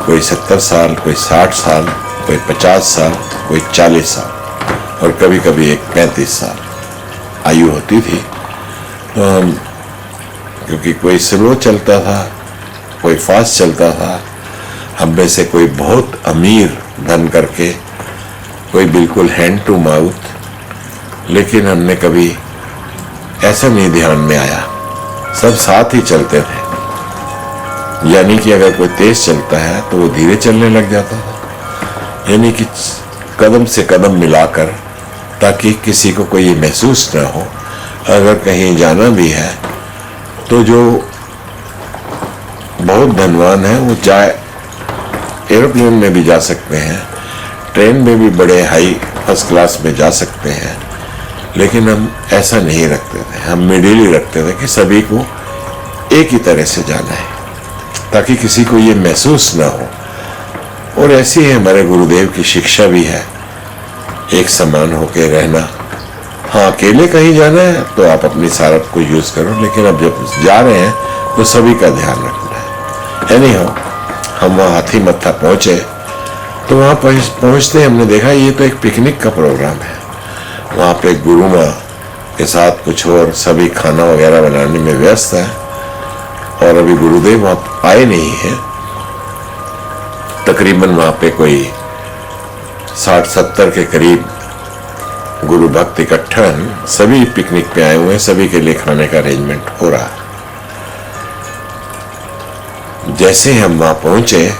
कोई 70 साल, कोई 60 साल, कोई 50 साल, कोई 40 साल और कभी कभी एक 35 साल आयु होती थी। तो हम, क्योंकि कोई स्लो चलता था, कोई फास्ट चलता था, हम में से कोई बहुत अमीर धन करके, कोई बिल्कुल हैंड टू माउथ, लेकिन हमने कभी ऐसा नहीं ध्यान में आया, सब साथ ही चलते थे। यानी कि अगर कोई तेज चलता है तो वो धीरे चलने लग जाता था, यानी कि कदम से कदम मिलाकर, ताकि किसी को कोई महसूस न हो। अगर कहीं जाना भी है तो जो बहुत धनवान है वो चाहे एरोप्लेन में भी जा सकते हैं, ट्रेन में भी बड़े हाई फर्स्ट क्लास में जा सकते हैं, लेकिन हम ऐसा नहीं रखते थे। हम मिडिल ही रखते थे कि सभी को एक ही तरह से जाना है, ताकि किसी को ये महसूस ना हो। और ऐसी है हमारे गुरुदेव की शिक्षा भी है, एक समान होकर रहना। हाँ, अकेले कहीं जाना है तो आप अपनी सारथ को यूज करो, लेकिन अब जब जा रहे हैं तो सभी का ध्यान रखना है। एनीहाउ, हम वहाँ हाथी मत्था पहुंचे, तो वहाँ पहुँचते हमने देखा ये तो एक पिकनिक का प्रोग्राम है। वहाँ पे गुरु माँ के साथ कुछ और सभी खाना वगैरह बनाने में व्यस्त है, और अभी गुरुदेव वहाँ आए नहीं है। तकरीबन वहाँ पे कोई 60-70 के करीब गुरु भक्त इकट्ठा हैं, सभी पिकनिक पे आए हुए हैं, सभी के लिए खाने का अरेंजमेंट हो रहा है। जैसे हम वहाँ पहुंचे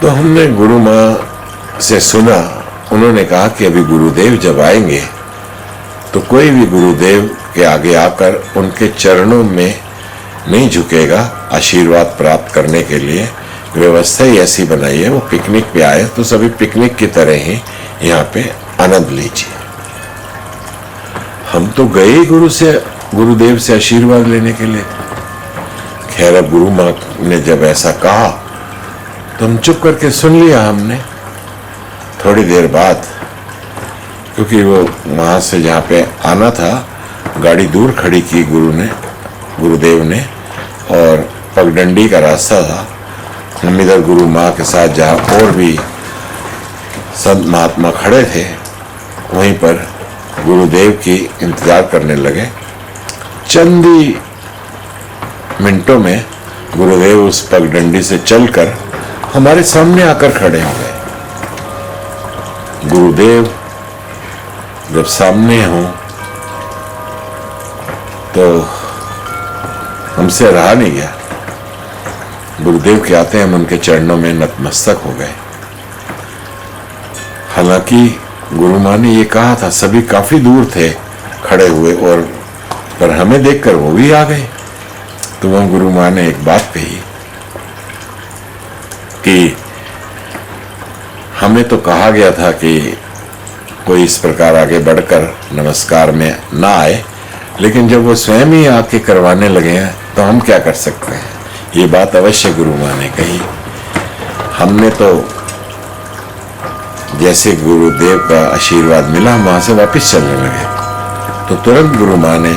तो हमने गुरु माँ से सुना, उन्होंने कहा कि अभी गुरुदेव जब आएंगे तो कोई भी गुरुदेव के आगे आकर उनके चरणों में नहीं झुकेगा आशीर्वाद प्राप्त करने के लिए। व्यवस्था ही ऐसी बनाई है, वो पिकनिक पे आए तो सभी पिकनिक की तरह ही यहाँ पे आनंद लीजिए। हम तो गए गुरुदेव से आशीर्वाद लेने के लिए। खैर, अब गुरु माँ ने जब ऐसा कहा तो हम चुप करके सुन लिया हमने। थोड़ी देर बाद, क्योंकि वो वहाँ से जहाँ पे आना था, गाड़ी दूर खड़ी की गुरुदेव ने, और पगडंडी का रास्ता था। हम इधर गुरु माँ के साथ जहाँ और भी संत महात्मा खड़े थे, वहीं पर गुरुदेव की इंतजार करने लगे। चंद ही मिनटों में गुरुदेव उस पगडंडी से चलकर हमारे सामने आकर खड़े हो गए। गुरुदेव जब सामने हो तो हमसे रहा नहीं गया। गुरुदेव के आते हम उनके चरणों में नतमस्तक हो गए। हालांकि गुरु माँ ने ये कहा था, सभी काफी दूर थे खड़े हुए, और पर हमें देखकर वो भी आ गए। तो वह गुरु माँ ने एक बात कही कि हमें तो कहा गया था कि कोई इस प्रकार आगे बढ़कर नमस्कार में ना आए, लेकिन जब वो स्वयं ही आके करवाने लगे हैं तो हम क्या कर सकते हैं। ये बात अवश्य गुरु माँ ने कही। हमने तो जैसे गुरुदेव का आशीर्वाद मिला, हम वहां से वापस चलने लगे, तो तुरंत गुरु माँ ने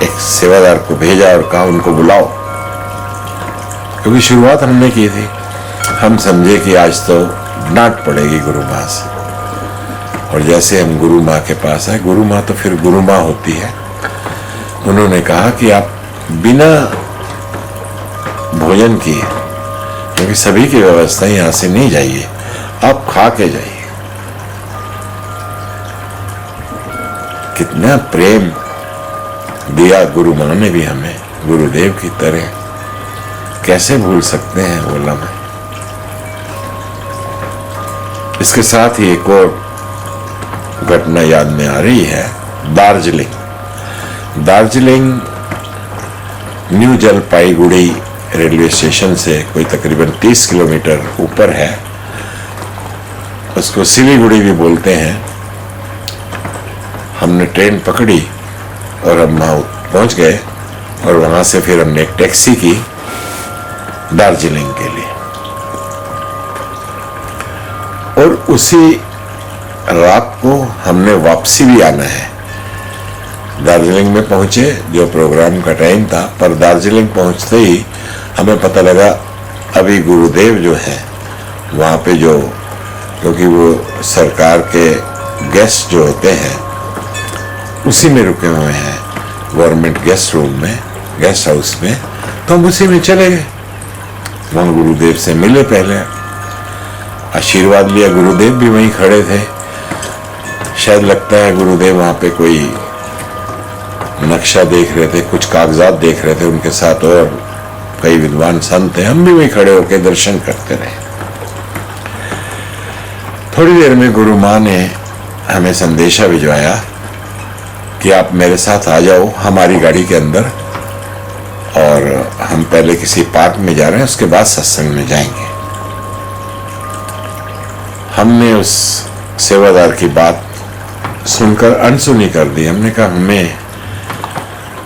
एक सेवादार को भेजा और कहा उनको बुलाओ, क्योंकि शुरुआत हमने की थी। हम समझे कि आज तो डांट पड़ेगी गुरु माँ से, और जैसे हम गुरु माँ के पास आए, गुरु माँ तो फिर गुरु माँ होती है, उन्होंने कहा कि आप बिना भोजन किए, क्योंकि सभी की व्यवस्था यहाँ से नहीं जाइए, आप खा के जाइए। कितना प्रेम दिया गुरु माँ ने भी हमें, गुरुदेव की तरह। कैसे भूल सकते हैं वो लम्हे। इसके साथ ही एक और घटना याद में आ रही है। Darjeeling new Jalpaiguri railway station से कोई तकरीबन 30 किलोमीटर ऊपर है। उसको सिलीगुड़ी भी बोलते हैं। हमने ट्रेन पकड़ी और हम वहाँ पहुँच गए और वहाँ से फिर हमने एक टैक्सी की दार्जिलिंग के लिए। और उसी रात को हमने वापसी भी आना है। दार्जिलिंग में पहुंचे, जो प्रोग्राम का टाइम था, पर दार्जिलिंग पहुंचते ही हमें पता लगा अभी गुरुदेव जो है वहाँ पे, जो क्योंकि वो सरकार के गेस्ट जो होते हैं उसी में रुके हुए हैं, गवर्नमेंट गेस्ट रूम में, गेस्ट हाउस में, तो हम उसी में चले गए। वहाँ गुरुदेव से मिले, पहले आशीर्वाद लिया। गुरुदेव भी वहीं खड़े थे। शायद लगता है गुरुदेव वहाँ पे कोई नक्शा देख रहे थे, कुछ कागजात देख रहे थे, उनके साथ और कई विद्वान संत थे। हम भी वहीं खड़े होकर दर्शन करते रहे। थोड़ी देर में गुरु माँ ने हमें संदेशा भिजवाया कि आप मेरे साथ आ जाओ हमारी गाड़ी के अंदर, और हम पहले किसी पार्क में जा रहे हैं, उसके बाद सत्संग में जाएंगे। हमने उस सेवादार की बात सुनकर अनसुनी कर दी। हमने कहा हमें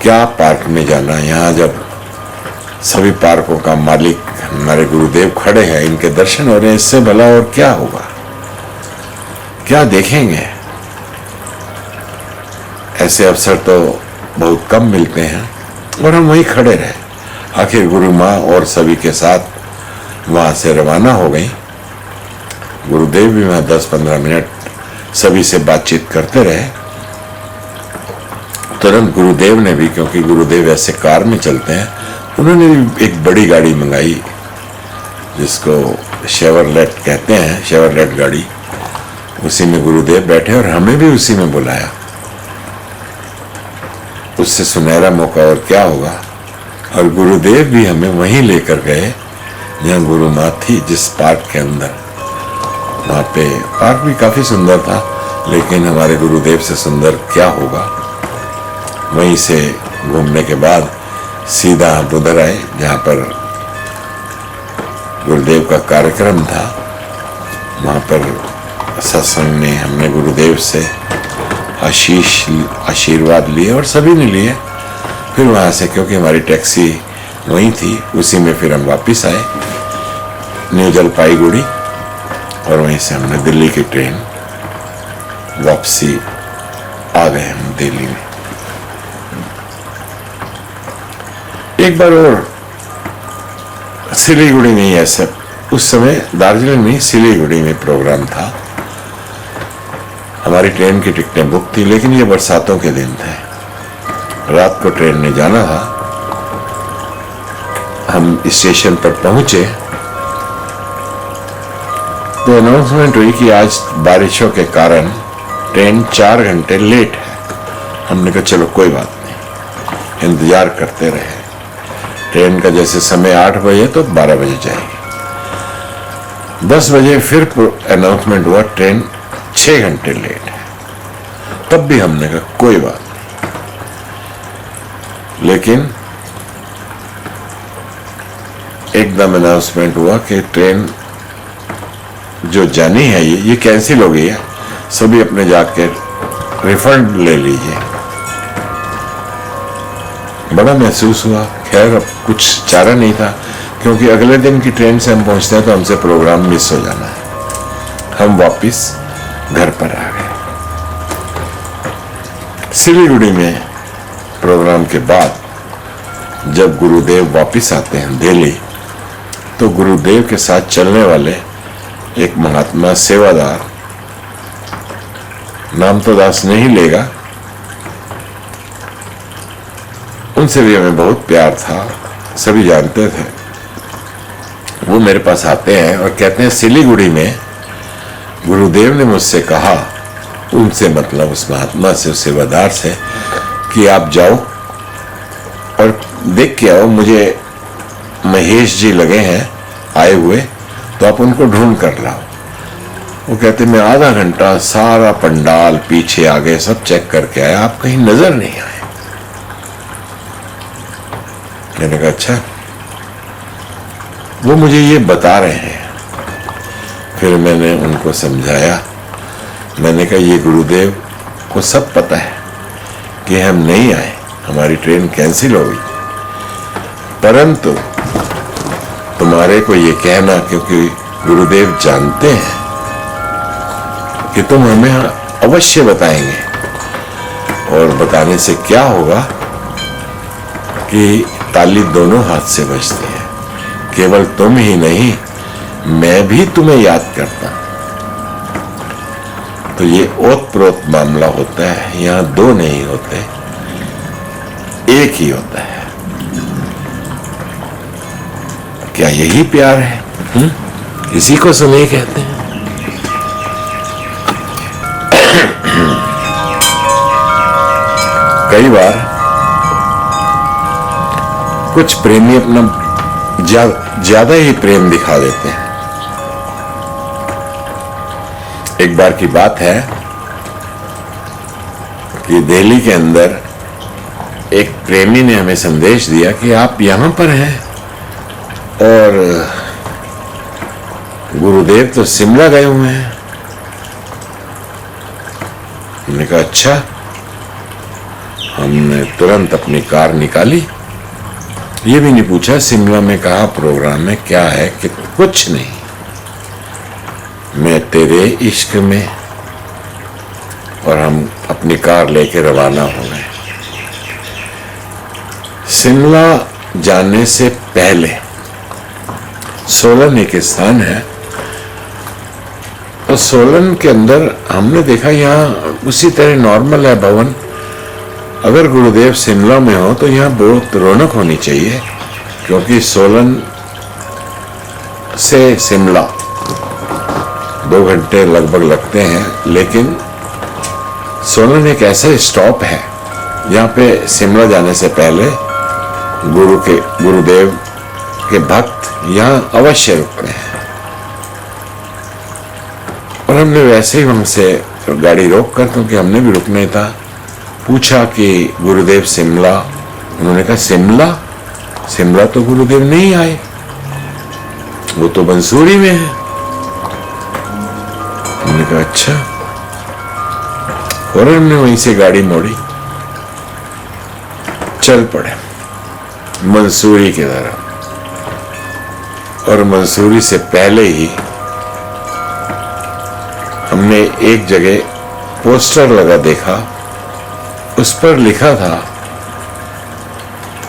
क्या पार्क में जाना, यहाँ जब सभी पार्कों का मालिक हमारे गुरुदेव खड़े हैं, इनके दर्शन हो रहे हैं, इससे भला और क्या होगा, क्या देखेंगे। ऐसे अवसर तो बहुत कम मिलते हैं। और हम वहीं खड़े रहे। आखिर गुरु माँ और सभी के साथ वहाँ से रवाना हो गई। गुरुदेव भी वहाँ 10-15 मिनट सभी से बातचीत करते रहे। तुरंत गुरुदेव ने भी, क्योंकि गुरुदेव ऐसे कार में चलते हैं, उन्होंने भी एक बड़ी गाड़ी मंगाई जिसको शेवरलेट कहते हैं, शेवरलेट गाड़ी। उसी में गुरुदेव बैठे और हमें भी उसी में बुलाया। उससे सुनहरा मौका और क्या होगा। और गुरुदेव भी हमें वहीं लेकर गए जहाँ गुरु माँ थी, जिस पार्क के अंदर। वहाँ पे पार्क भी काफी सुंदर था, लेकिन हमारे गुरुदेव से सुंदर क्या होगा। वहीं से घूमने के बाद सीधा हम उधर आए जहाँ पर गुरुदेव का कार्यक्रम था। वहाँ पर सत्संग में हमने गुरुदेव से आशीर्वाद लिए और सभी ने लिए। फिर वहाँ से, क्योंकि हमारी टैक्सी वहीं थी, उसी में फिर हम वापस आए न्यू जलपाईगुड़ी, और वहीं से हमने दिल्ली की ट्रेन वापसी आ गए हम दिल्ली में। एक बार और सिलीगुड़ी में ही, ऐसे उस समय दार्जिलिंग में सिलीगुड़ी में प्रोग्राम था। हमारी ट्रेन की टिकटें बुक थी, लेकिन ये बरसातों के दिन थे, रात को ट्रेन ने जाना था। हम स्टेशन पर पहुंचे तो अनाउंसमेंट हुई कि आज बारिशों के कारण ट्रेन 4 घंटे लेट है। हमने कहा चलो कोई बात नहीं, इंतजार करते रहे। ट्रेन का जैसे समय 8 बजे तो 12 बजे जाएगी। 10 बजे फिर अनाउंसमेंट हुआ ट्रेन 6 घंटे लेट है। तब भी हमने कहा कोई बात नहीं। लेकिन एकदम अनाउंसमेंट हुआ कि ट्रेन जो जानी है ये कैंसिल हो गई है, सभी अपने जाके रिफंड ले लीजिए। बड़ा महसूस हुआ। खैर अब कुछ चारा नहीं था, क्योंकि अगले दिन की ट्रेन से हम पहुंचते हैं तो हमसे प्रोग्राम मिस हो जाना है। हम वापस घर पर आ गए। सिलीगुड़ी में प्रोग्राम के बाद जब गुरुदेव वापस आते हैं दिल्ली, तो गुरुदेव के साथ चलने वाले एक महात्मा सेवादार, नाम तो दास नहीं लेगा, उनसे भी हमें बहुत प्यार था, सभी जानते थे। वो मेरे पास आते हैं और कहते हैं सिलीगुड़ी में गुरुदेव ने मुझसे कहा, उनसे मतलब उस महात्मा से, उस सेवादार से, कि आप जाओ और देख के आओ, मुझे महेश जी लगे हैं आए हुए, तो आप उनको ढूंढ कर लाओ। वो कहते मैं आधा घंटा सारा पंडाल पीछे आगे सब चेक करके आया, आप कहीं नजर नहीं आए। मैंने कहा अच्छा। वो मुझे ये बता रहे हैं। फिर मैंने उनको समझाया। मैंने कहा ये गुरुदेव को सब पता है कि हम नहीं आए, हमारी ट्रेन कैंसिल हो गई, परंतु तुम्हारे को ये कहना, क्योंकि गुरुदेव जानते हैं कि तुम हमें अवश्य बताएंगे, और बताने से क्या होगा कि ताली दोनों हाथ से बजती है। केवल तुम ही नहीं, मैं भी तुम्हें याद करता। तो ये ओत प्रोत मामला होता है, यहां दो नहीं होते, एक ही होता है। क्या यही प्यार है? इसी को सुने कहते हैं। कई बार कुछ प्रेमी अपना ज्यादा ही प्रेम दिखा देते हैं। एक बार की बात है कि दिल्ली के अंदर एक प्रेमी ने हमें संदेश दिया कि आप यहां पर हैं और गुरुदेव तो शिमला गए हुए हैं। हमने कहा अच्छा। हमने तुरंत अपनी कार निकाली, ये भी नहीं पूछा शिमला में कहा प्रोग्राम है, क्या है, कि कुछ नहीं। मैं तेरे इश्क में, और हम अपनी कार लेके रवाना हो गए। शिमला जाने से पहले सोलन एक स्थान है, और सोलन के अंदर हमने देखा यहाँ उसी तरह नॉर्मल है भवन। अगर गुरुदेव शिमला में हो तो यहाँ बहुत रौनक होनी चाहिए, क्योंकि सोलन से शिमला 2 घंटे लगभग लगते हैं। लेकिन सोलन एक ऐसा स्टॉप है जहाँ पे शिमला जाने से पहले गुरुदेव के भक्त यहाँ अवश्य रुकते हैं। और हमने वैसे ही वहां से गाड़ी रोक कर, क्योंकि हमने भी रुकने था, पूछा कि गुरुदेव शिमला। उन्होंने कहा शिमला तो गुरुदेव नहीं आए, वो तो बंसूरी में है। हमने कहा अच्छा। और हमने वहीं से गाड़ी मोड़ी, चल पड़े मंसूरी की तरफ। और मंसूरी से पहले ही हमने एक जगह पोस्टर लगा देखा, उस पर लिखा था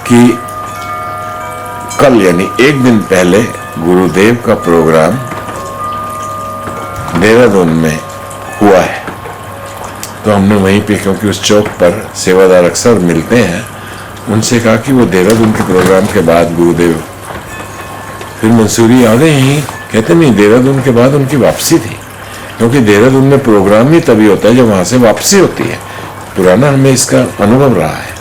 कि कल यानी एक दिन पहले गुरुदेव का प्रोग्राम देहरादून में हुआ है। तो हमने वहीं पे, क्योंकि उस चौक पर सेवादार अक्सर मिलते हैं, उनसे कहा कि वो देहरादून के प्रोग्राम के बाद गुरुदेव फिर मंसूरी आ गए हैं। कहते नहीं, देहरादून के बाद उनकी वापसी थी, क्योंकि देहरादून में प्रोग्राम ही तभी होता है जब वहां से वापसी होती है। पुराना हमें इसका अनुभव रहा है।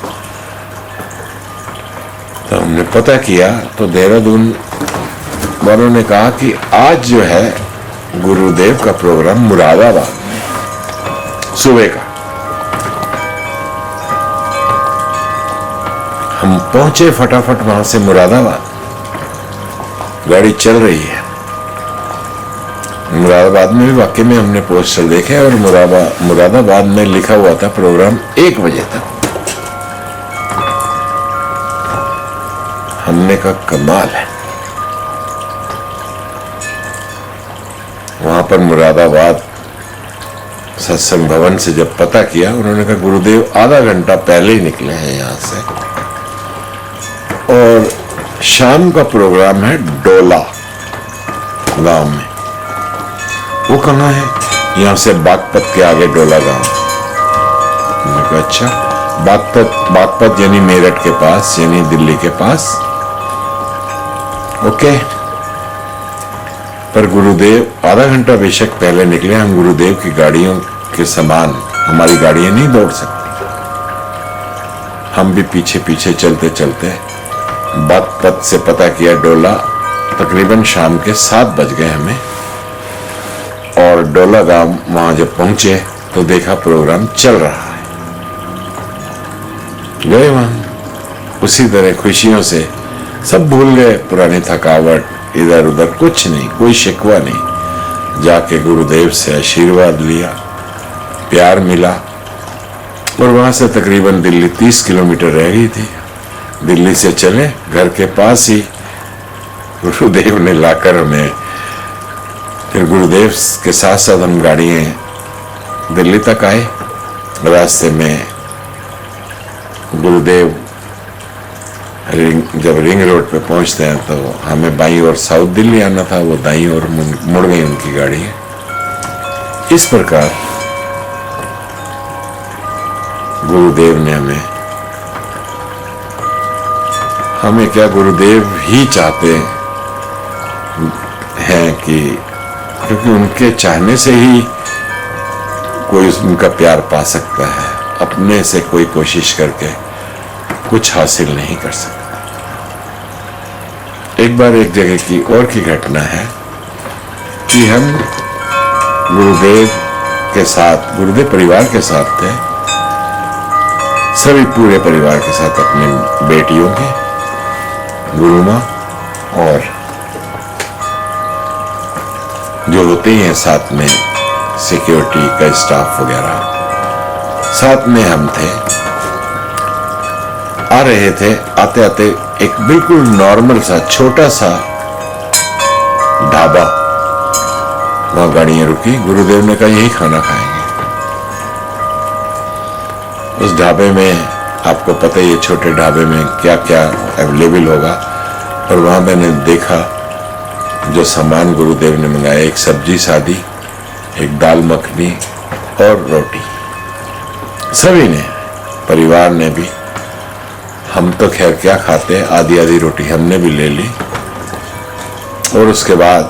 तो हमने पता किया तो देहरादून वालों ने कहा कि आज जो है गुरुदेव का प्रोग्राम मुरादाबाद में सुबह का। हम पहुंचे फटाफट वहां से मुरादाबाद, गाड़ी चल रही है। मुरादाबाद में भी वाकई में हमने पोस्टर देखे, और मुरादाबाद में लिखा हुआ था प्रोग्राम 1 बजे तक। हमने कहा कमाल है। वहां पर मुरादाबाद सत्संग भवन से जब पता किया, उन्होंने कहा गुरुदेव आधा घंटा पहले ही निकले हैं यहां से, और शाम का प्रोग्राम है डोला गांव में। वो कहाँ है? यहाँ से बागपत के आगे डोला गांव। मैंने कहा अच्छा। बागपत यानी मेरठ के पास, यानी दिल्ली के पास। ओके। पर गुरुदेव आधा घंटा बेशक पहले निकले। हम गुरुदेव की गाड़ियों के समान हमारी गाड़ियां नहीं दौड़ सकती। हम भी पीछे पीछे चलते चलते बागपत से पता किया डोला। तकरीबन शाम के 7 बज गए हमें। और डोला गांव वहां जब पहुंचे तो देखा प्रोग्राम चल रहा है। गए वहां, उसी तरह खुशियों से सब भूल गए, पुरानी थकावट, इधर उधर कुछ नहीं, कोई शिकवा नहीं। जाके गुरुदेव से आशीर्वाद लिया, प्यार मिला, और वहां से तकरीबन दिल्ली 30 किलोमीटर रह गई थी। दिल्ली से चले, घर के पास ही गुरुदेव ने लाकर हमें, फिर गुरुदेव के साथ साथ हम गाड़ियां दिल्ली तक आए। रास्ते में गुरुदेव जब रिंग रोड पे पहुंचते हैं तो हमें बाईं ओर साउथ दिल्ली आना था, वो दाईं ओर मुड़ गई उनकी गाड़ी। इस प्रकार गुरुदेव ने हमें क्या, गुरुदेव ही चाहते हैं कि, क्योंकि उनके चाहने से ही कोई उनका प्यार पा सकता है, अपने से कोई कोशिश करके कुछ हासिल नहीं कर सकता। एक बार एक जगह की और की घटना है कि हम गुरुदेव के साथ, गुरुदेव परिवार के साथ थे, सभी पूरे परिवार के साथ, अपने बेटियों के, गुरु माँ और जो होते हैं साथ में सिक्योरिटी का स्टाफ वगैरह, साथ में हम थे। आ रहे थे, आते आते एक बिल्कुल नॉर्मल सा छोटा सा ढाबा, वहां गाड़ियां रुकी। गुरुदेव ने कहा यही खाना खाएंगे। उस ढाबे में आपको पता ही है, छोटे ढाबे में क्या क्या अवेलेबल होगा। और वहां मैंने देखा जो सामान गुरुदेव ने मंगाया, एक सब्जी सादी, एक दाल मखनी और रोटी। सभी ने, परिवार ने भी, हम तो खैर क्या खाते, आधी आधी रोटी हमने भी ले ली। और उसके बाद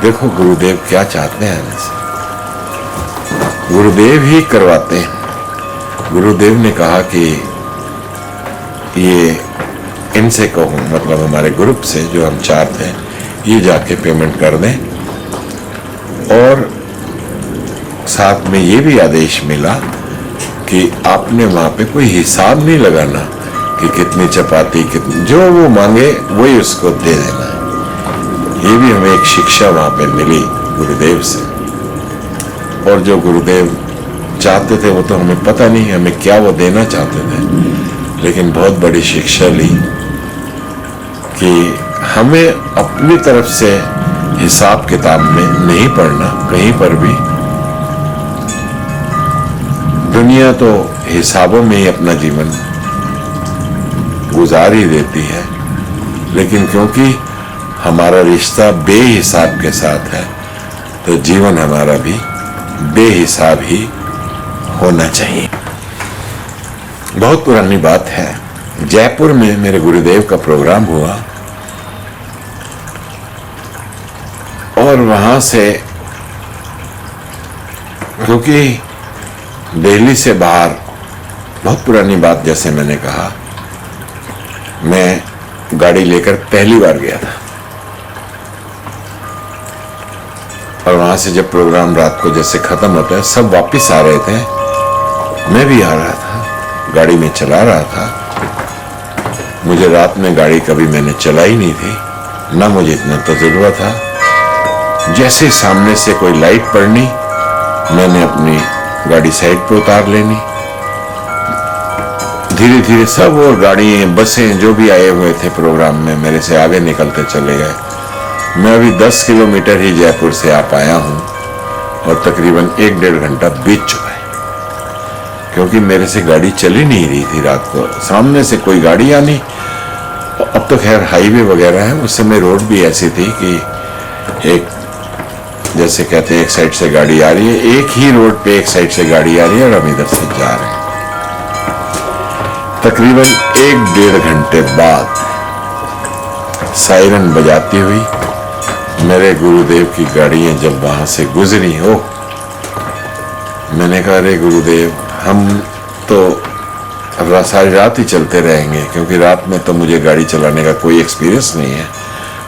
देखो गुरुदेव क्या चाहते हैं हमें से, गुरुदेव ही करवाते हैं। गुरुदेव ने कहा कि ये इनसे कहूँ, मतलब हमारे ग्रुप से जो हम 4 थे, ये जाके पेमेंट कर दें। और साथ में ये भी आदेश मिला कि आपने वहां पे कोई हिसाब नहीं लगाना कि कितनी चपाती, कितनी, जो वो मांगे वही उसको दे देना है। ये भी हमें एक शिक्षा वहां पे मिली गुरुदेव से। और जो गुरुदेव चाहते थे वो तो हमें पता नहीं, हमें क्या वो देना चाहते थे, लेकिन बहुत बड़ी शिक्षा ली कि हमें अपनी तरफ से हिसाब किताब में नहीं पढ़ना कहीं पर भी। दुनिया तो हिसाबों में ही अपना जीवन गुजार ही देती है, लेकिन क्योंकि हमारा रिश्ता बेहिसाब के साथ है, तो जीवन हमारा भी बेहिसाब ही होना चाहिए। बहुत पुरानी बात है, जयपुर में मेरे गुरुदेव का प्रोग्राम हुआ और वहां से, क्योंकि दिल्ली से बाहर, बहुत पुरानी बात, जैसे मैंने कहा, मैं गाड़ी लेकर पहली बार गया था। और वहां से जब प्रोग्राम रात को जैसे खत्म होता है, सब वापस आ रहे थे, मैं भी आ रहा था, गाड़ी में चला रहा था। मुझे रात में गाड़ी कभी मैंने चलाई नहीं थी, ना मुझे इतना तजुर्बा था। जैसे ही सामने से कोई लाइट पड़नी, मैंने अपनी गाड़ी साइड पे उतार लेनी। धीरे धीरे सब और गाड़ियां, बसें, जो भी आए हुए थे प्रोग्राम में, मेरे से आगे निकलते चले गए। मैं अभी 10 किलोमीटर ही जयपुर से आ पाया हूं और तकरीबन 1-1.5 घंटा बीत चुका है, क्योंकि मेरे से गाड़ी चली नहीं रही थी रात को। सामने से कोई गाड़ी आनी, अब तो खैर हाईवे वगैरह है, उस समय रोड भी ऐसी थी कि एक, जैसे कहते हैं, एक साइड से गाड़ी आ रही है, एक ही रोड पे एक साइड से गाड़ी आ रही है और हम इधर से जा रहे हैं। तकरीबन 1-1.5 घंटे बाद सायरन बजाती हुई मेरे गुरुदेव की गाड़ियां जब वहां से गुजरी हो, मैंने कहा, अरे गुरुदेव, हम तो सारी रात ही चलते रहेंगे, क्योंकि रात में तो मुझे गाड़ी चलाने का कोई एक्सपीरियंस नहीं है,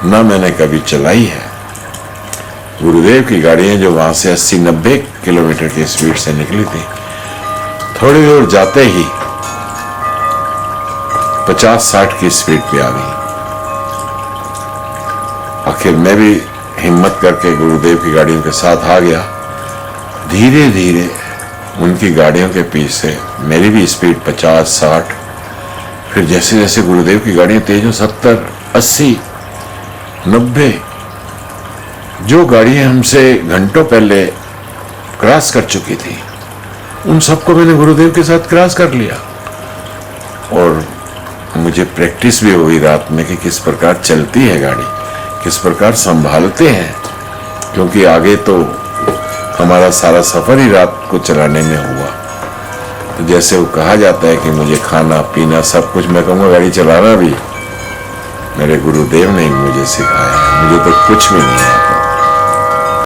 ना मैंने कभी चलाई है। गुरुदेव की गाड़ियां जो वहां से 80-90 किलोमीटर की स्पीड से निकली थी, थोड़ी दूर जाते ही 50-60 की स्पीड पे आ गई। आखिर मैं भी हिम्मत करके गुरुदेव की गाड़ियों के साथ आ गया। धीरे धीरे उनकी गाड़ियों के पीछे मेरी भी स्पीड 50-60। फिर जैसे जैसे गुरुदेव की गाड़ियां तेज हो 70, 80, 90। जो गाड़ियां हमसे घंटों पहले क्रॉस कर चुकी थी उन सबको मैंने गुरुदेव के साथ क्रॉस कर लिया। और मुझे प्रैक्टिस भी हुई रात में कि किस प्रकार चलती है गाड़ी, किस प्रकार संभालते हैं, क्योंकि आगे तो हमारा सारा सफर ही रात को चलाने में हुआ। तो जैसे वो कहा जाता है कि मुझे खाना पीना सब कुछ, मैं कहूँगा गाड़ी चलाना भी मेरे गुरुदेव ने मुझे सिखाया है, मुझे तो कुछ भी नहीं आता।